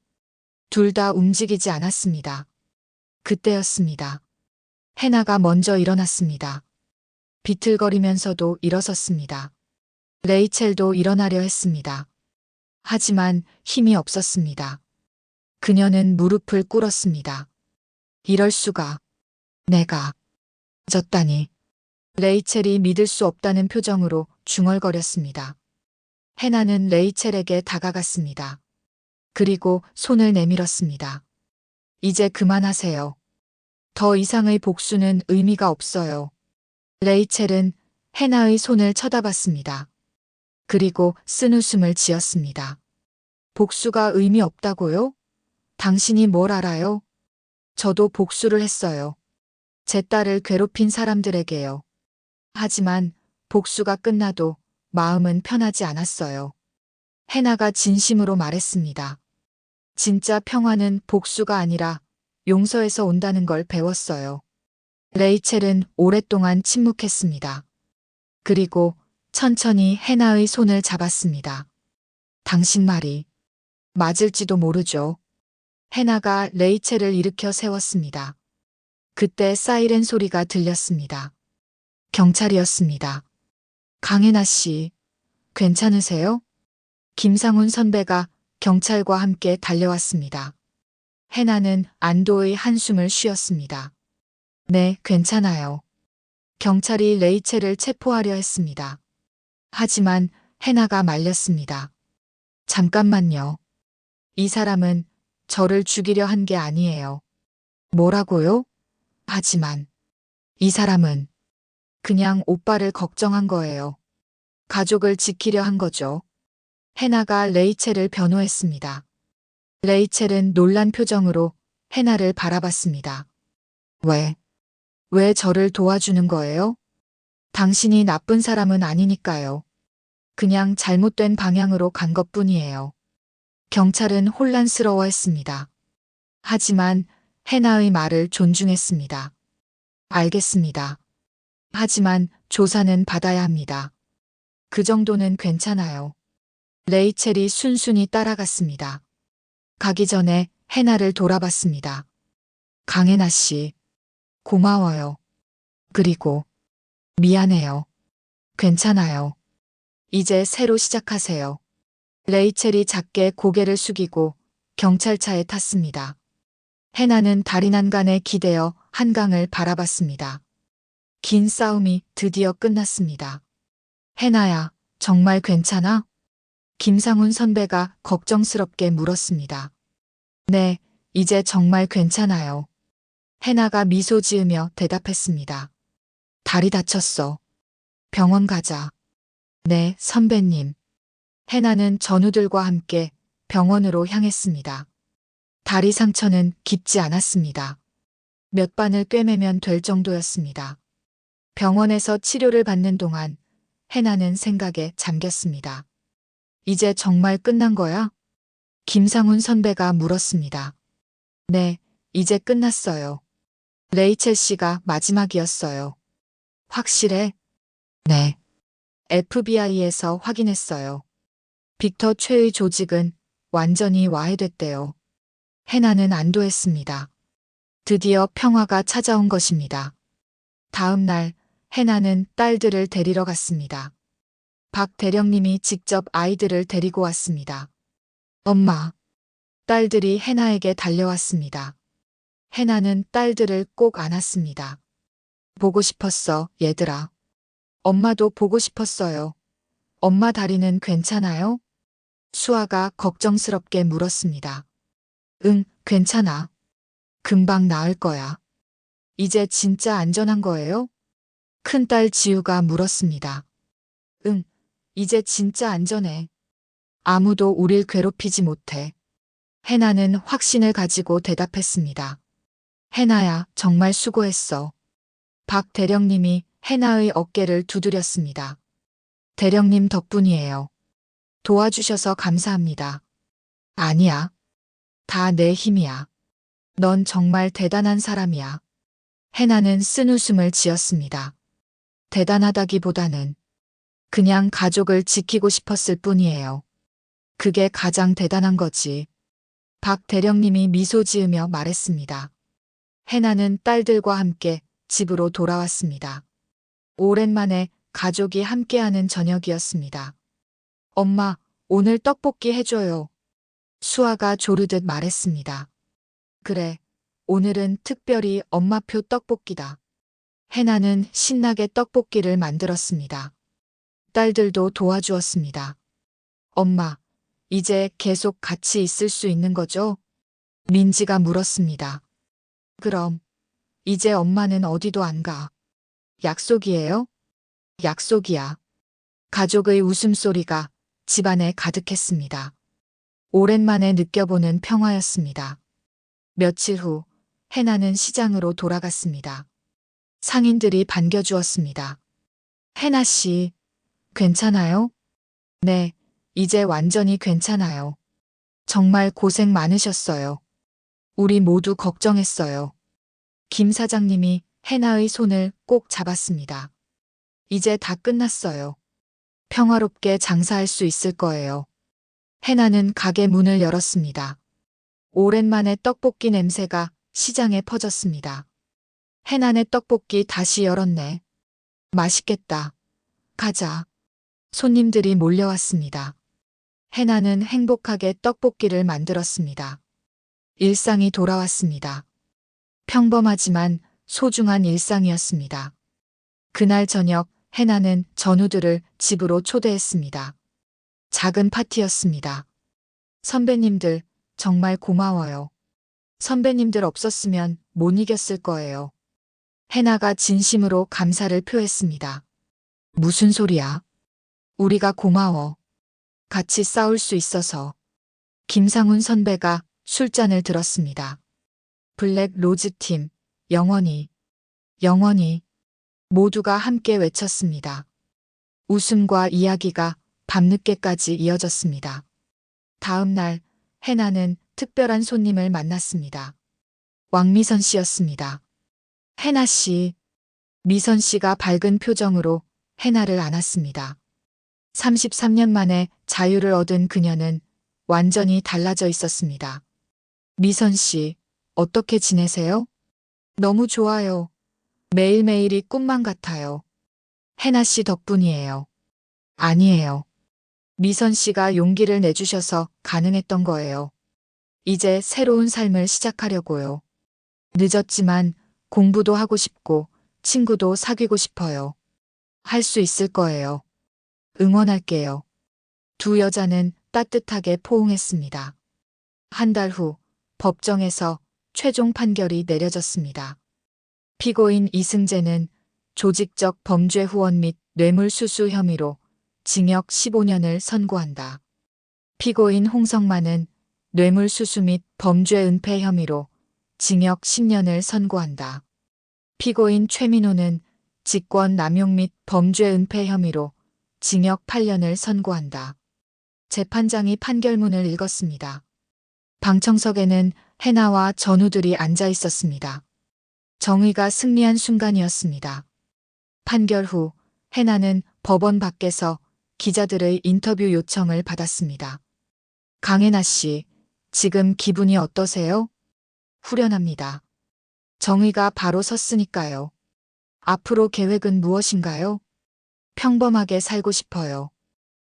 둘 다 움직이지 않았습니다. 그때였습니다. 해나가 먼저 일어났습니다. 비틀거리면서도 일어섰습니다. 레이첼도 일어나려 했습니다. 하지만 힘이 없었습니다. 그녀는 무릎을 꿇었습니다. 이럴 수가. 내가 졌다니. 레이첼이 믿을 수 없다는 표정으로 중얼거렸습니다. 해나는 레이첼에게 다가갔습니다. 그리고 손을 내밀었습니다. 이제 그만하세요. 더 이상의 복수는 의미가 없어요. 레이첼은 해나의 손을 쳐다봤습니다. 그리고 쓴웃음을 지었습니다. 복수가 의미 없다고요? 당신이 뭘 알아요? 저도 복수를 했어요. 제 딸을 괴롭힌 사람들에게요. 하지만 복수가 끝나도 마음은 편하지 않았어요. 해나가 진심으로 말했습니다. 진짜 평화는 복수가 아니라 용서에서 온다는 걸 배웠어요. 레이첼은 오랫동안 침묵했습니다. 그리고 천천히 해나의 손을 잡았습니다. 당신 말이 맞을지도 모르죠. 해나가 레이첼을 일으켜 세웠습니다. 그때 사이렌 소리가 들렸습니다. 경찰이었습니다. 강혜나 씨, 괜찮으세요? 김상훈 선배가 경찰과 함께 달려왔습니다. 해나는 안도의 한숨을 쉬었습니다. 네, 괜찮아요. 경찰이 레이첼을 체포하려 했습니다. 하지만 해나가 말렸습니다. 잠깐만요. 이 사람은 저를 죽이려 한 게 아니에요. 뭐라고요? 하지만 이 사람은 그냥 오빠를 걱정한 거예요. 가족을 지키려 한 거죠. 해나가 레이첼을 변호했습니다. 레이첼은 놀란 표정으로 해나를 바라봤습니다. 왜 저를 도와주는 거예요? 당신이 나쁜 사람은 아니니까요. 그냥 잘못된 방향으로 간 것뿐이에요. 경찰은 혼란스러워했습니다. 하지만 해나의 말을 존중했습니다. 알겠습니다. 하지만 조사는 받아야 합니다. 그 정도는 괜찮아요. 레이첼이 순순히 따라갔습니다. 가기 전에 해나를 돌아봤습니다. 강혜나 씨, 고마워요. 그리고 미안해요. 괜찮아요. 이제 새로 시작하세요. 레이첼이 작게 고개를 숙이고 경찰차에 탔습니다. 해나는 다리 난간에 기대어 한강을 바라봤습니다. 긴 싸움이 드디어 끝났습니다. 해나야, 정말 괜찮아? 김상훈 선배가 걱정스럽게 물었습니다. 네, 이제 정말 괜찮아요. 해나가 미소 지으며 대답했습니다. 다리 다쳤어. 병원 가자. 네, 선배님. 해나는 전우들과 함께 병원으로 향했습니다. 다리 상처는 깊지 않았습니다. 몇 바늘 꿰매면 될 정도였습니다. 병원에서 치료를 받는 동안 해나는 생각에 잠겼습니다. 이제 정말 끝난 거야? 김상훈 선배가 물었습니다. 네, 이제 끝났어요. 레이첼 씨가 마지막이었어요. 확실해? 네. FBI에서 확인했어요. 빅터 최의 조직은 완전히 와해됐대요. 해나는 안도했습니다. 드디어 평화가 찾아온 것입니다. 다음 날 해나는 딸들을 데리러 갔습니다. 박 대령님이 직접 아이들을 데리고 왔습니다. 엄마. 딸들이 해나에게 달려왔습니다. 해나는 딸들을 꼭 안았습니다. 보고 싶었어, 얘들아. 엄마도 보고 싶었어요. 엄마 다리는 괜찮아요? 수아가 걱정스럽게 물었습니다. 응, 괜찮아. 금방 나을 거야. 이제 진짜 안전한 거예요? 큰딸 지우가 물었습니다. 응, 이제 진짜 안전해. 아무도 우릴 괴롭히지 못해. 해나는 확신을 가지고 대답했습니다. 해나야, 정말 수고했어. 박 대령님이 해나의 어깨를 두드렸습니다. 대령님 덕분이에요. 도와주셔서 감사합니다. 아니야. 다 내 힘이야. 넌 정말 대단한 사람이야. 해나는 쓴웃음을 지었습니다. 대단하다기보다는 그냥 가족을 지키고 싶었을 뿐이에요. 그게 가장 대단한 거지. 박 대령님이 미소 지으며 말했습니다. 해나는 딸들과 함께 집으로 돌아왔습니다. 오랜만에 가족이 함께하는 저녁이었습니다. 엄마, 오늘 떡볶이 해줘요. 수아가 조르듯 말했습니다. 그래, 오늘은 특별히 엄마표 떡볶이다. 해나는 신나게 떡볶이를 만들었습니다. 딸들도 도와주었습니다. 엄마, 이제 계속 같이 있을 수 있는 거죠? 민지가 물었습니다. 그럼, 이제 엄마는 어디도 안 가. 약속이에요? 약속이야. 가족의 웃음소리가 집안에 가득했습니다. 오랜만에 느껴보는 평화였습니다. 며칠 후, 해나는 시장으로 돌아갔습니다. 상인들이 반겨주었습니다. 해나 씨, 괜찮아요? 네, 이제 완전히 괜찮아요. 정말 고생 많으셨어요. 우리 모두 걱정했어요. 김 사장님이 해나의 손을 꼭 잡았습니다. 이제 다 끝났어요. 평화롭게 장사할 수 있을 거예요. 해나는 가게 문을 열었습니다. 오랜만에 떡볶이 냄새가 시장에 퍼졌습니다. 해나네 떡볶이 다시 열었네. 맛있겠다. 가자. 손님들이 몰려왔습니다. 해나는 행복하게 떡볶이를 만들었습니다. 일상이 돌아왔습니다. 평범하지만 소중한 일상이었습니다. 그날 저녁 해나는 전우들을 집으로 초대했습니다. 작은 파티였습니다. 선배님들, 정말 고마워요. 선배님들 없었으면 못 이겼을 거예요. 해나가 진심으로 감사를 표했습니다. 무슨 소리야? 우리가 고마워. 같이 싸울 수 있어서. 김상훈 선배가 술잔을 들었습니다. 블랙 로즈 팀, 영원히, 영원히. 모두가 함께 외쳤습니다. 웃음과 이야기가 밤늦게까지 이어졌습니다. 다음 날 해나는 특별한 손님을 만났습니다. 왕미선 씨였습니다. 해나 씨. 미선 씨가 밝은 표정으로 해나를 안았습니다. 33년 만에 자유를 얻은 그녀는 완전히 달라져 있었습니다. 미선 씨, 어떻게 지내세요? 너무 좋아요. 매일매일이 꿈만 같아요. 해나 씨 덕분이에요. 아니에요. 미선 씨가 용기를 내주셔서 가능했던 거예요. 이제 새로운 삶을 시작하려고요. 늦었지만 공부도 하고 싶고 친구도 사귀고 싶어요. 할 수 있을 거예요. 응원할게요. 두 여자는 따뜻하게 포옹했습니다. 한 달 후 법정에서 최종 판결이 내려졌습니다. 피고인 이승재는 조직적 범죄 후원 및 뇌물수수 혐의로 징역 15년을 선고한다. 피고인 홍성만은 뇌물수수 및 범죄 은폐 혐의로 징역 10년을 선고한다. 피고인 최민호는 직권 남용 및 범죄 은폐 혐의로 징역 8년을 선고한다. 재판장이 판결문을 읽었습니다. 방청석에는 해나와 전우들이 앉아 있었습니다. 정의가 승리한 순간이었습니다. 판결 후 해나는 법원 밖에서 기자들의 인터뷰 요청을 받았습니다. 강해나 씨, 지금 기분이 어떠세요? 후련합니다. 정의가 바로 섰으니까요. 앞으로 계획은 무엇인가요? 평범하게 살고 싶어요.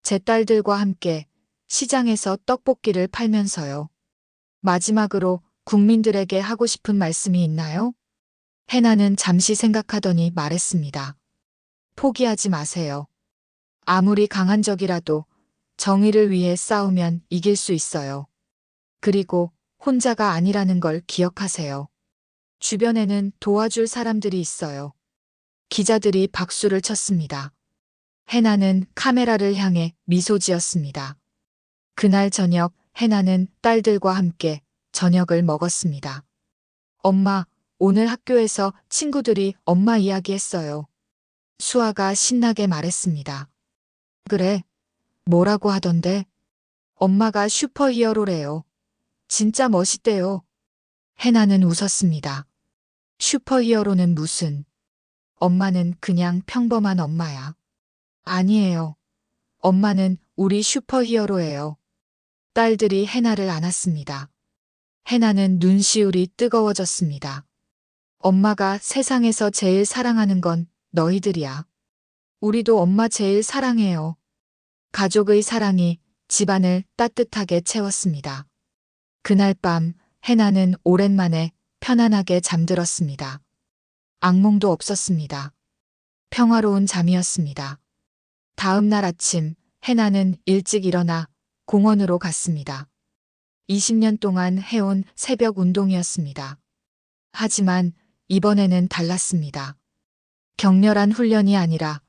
제 딸들과 함께 시장에서 떡볶이를 팔면서요. 마지막으로 국민들에게 하고 싶은 말씀이 있나요? 해나는 잠시 생각하더니 말했습니다. 포기하지 마세요. 아무리 강한 적이라도 정의를 위해 싸우면 이길 수 있어요. 그리고 혼자가 아니라는 걸 기억하세요. 주변에는 도와줄 사람들이 있어요. 기자들이 박수를 쳤습니다. 해나는 카메라를 향해 미소 지었습니다. 그날 저녁 해나는 딸들과 함께 저녁을 먹었습니다. 엄마, 오늘 학교에서 친구들이 엄마 이야기했어요. 수아가 신나게 말했습니다. 그래? 뭐라고 하던데? 엄마가 슈퍼히어로래요. 진짜 멋있대요. 해나는 웃었습니다. 슈퍼히어로는 무슨? 엄마는 그냥 평범한 엄마야. 아니에요. 엄마는 우리 슈퍼히어로예요. 딸들이 해나를 안았습니다. 해나는 눈시울이 뜨거워졌습니다. 엄마가 세상에서 제일 사랑하는 건 너희들이야. 우리도 엄마 제일 사랑해요. 가족의 사랑이 집안을 따뜻하게 채웠습니다. 그날 밤 해나는 오랜만에 편안하게 잠들었습니다. 악몽도 없었습니다. 평화로운 잠이었습니다. 다음 날 아침 해나는 일찍 일어나 공원으로 갔습니다. 20년 동안 해온 새벽 운동이었습니다. 하지만 이번에는 달랐습니다. 격렬한 훈련이 아니라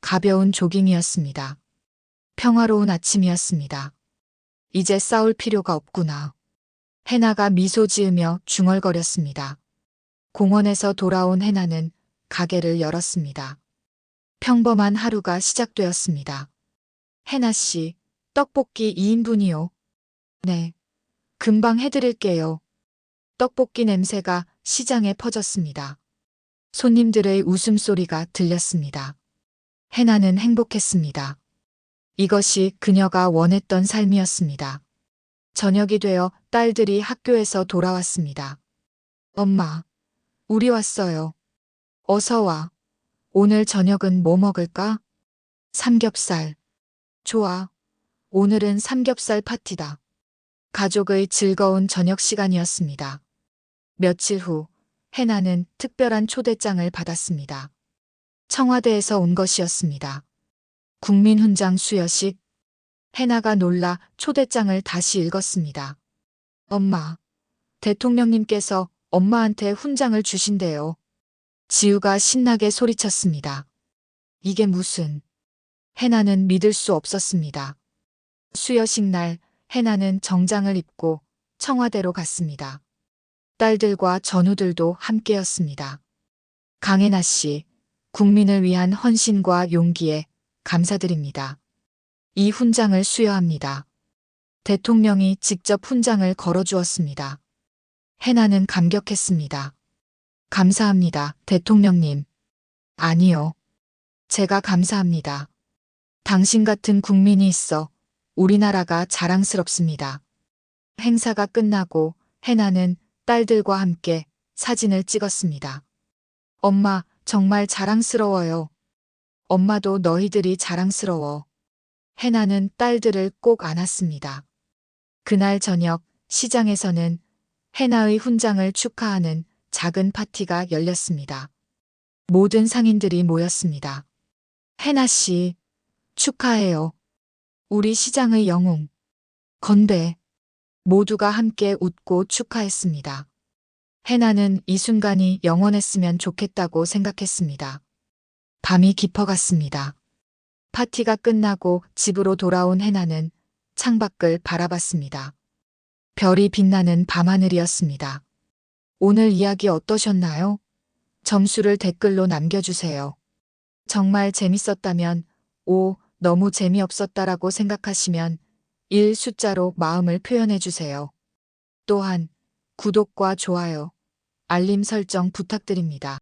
가벼운 조깅이었습니다. 평화로운 아침이었습니다. 이제 싸울 필요가 없구나. 해나가 미소 지으며 중얼거렸습니다. 공원에서 돌아온 해나는 가게를 열었습니다. 평범한 하루가 시작되었습니다. 해나 씨, 떡볶이 2인분이요. 네. 금방 해드릴게요. 떡볶이 냄새가 시장에 퍼졌습니다. 손님들의 웃음소리가 들렸습니다. 해나는 행복했습니다. 이것이 그녀가 원했던 삶이었습니다. 저녁이 되어 딸들이 학교에서 돌아왔습니다. 엄마, 우리 왔어요. 어서 와. 오늘 저녁은 뭐 먹을까? 삼겹살. 좋아. 오늘은 삼겹살 파티다. 가족의 즐거운 저녁 시간이었습니다. 며칠 후 해나는 특별한 초대장을 받았습니다. 청와대에서 온 것이었습니다. 국민훈장 수여식. 해나가 놀라 초대장을 다시 읽었습니다. 엄마, 대통령님께서 엄마한테 훈장을 주신대요. 지우가 신나게 소리쳤습니다. 이게 무슨... 해나는 믿을 수 없었습니다. 수여식 날 해나는 정장을 입고 청와대로 갔습니다. 딸들과 전우들도 함께였습니다. 강혜나 씨, 국민을 위한 헌신과 용기에 감사드립니다. 이 훈장을 수여합니다. 대통령이 직접 훈장을 걸어주었습니다. 해나는 감격했습니다. 감사합니다, 대통령님. 아니요. 제가 감사합니다. 당신 같은 국민이 있어 우리나라가 자랑스럽습니다. 행사가 끝나고 해나는 딸들과 함께 사진을 찍었습니다. 엄마, 정말 자랑스러워요. 엄마도 너희들이 자랑스러워. 해나는 딸들을 꼭 안았습니다. 그날 저녁 시장에서는 해나의 훈장을 축하하는 작은 파티가 열렸습니다. 모든 상인들이 모였습니다. 해나 씨, 축하해요. 우리 시장의 영웅. 건배. 모두가 함께 웃고 축하했습니다. 해나는 이 순간이 영원했으면 좋겠다고 생각했습니다. 밤이 깊어갔습니다. 파티가 끝나고 집으로 돌아온 해나는 창밖을 바라봤습니다. 별이 빛나는 밤하늘이었습니다. 오늘 이야기 어떠셨나요? 점수를 댓글로 남겨주세요. 정말 재밌었다면 5, 너무 재미없었다라고 생각하시면 1 숫자로 마음을 표현해주세요. 또한 구독과 좋아요, 알림 설정 부탁드립니다.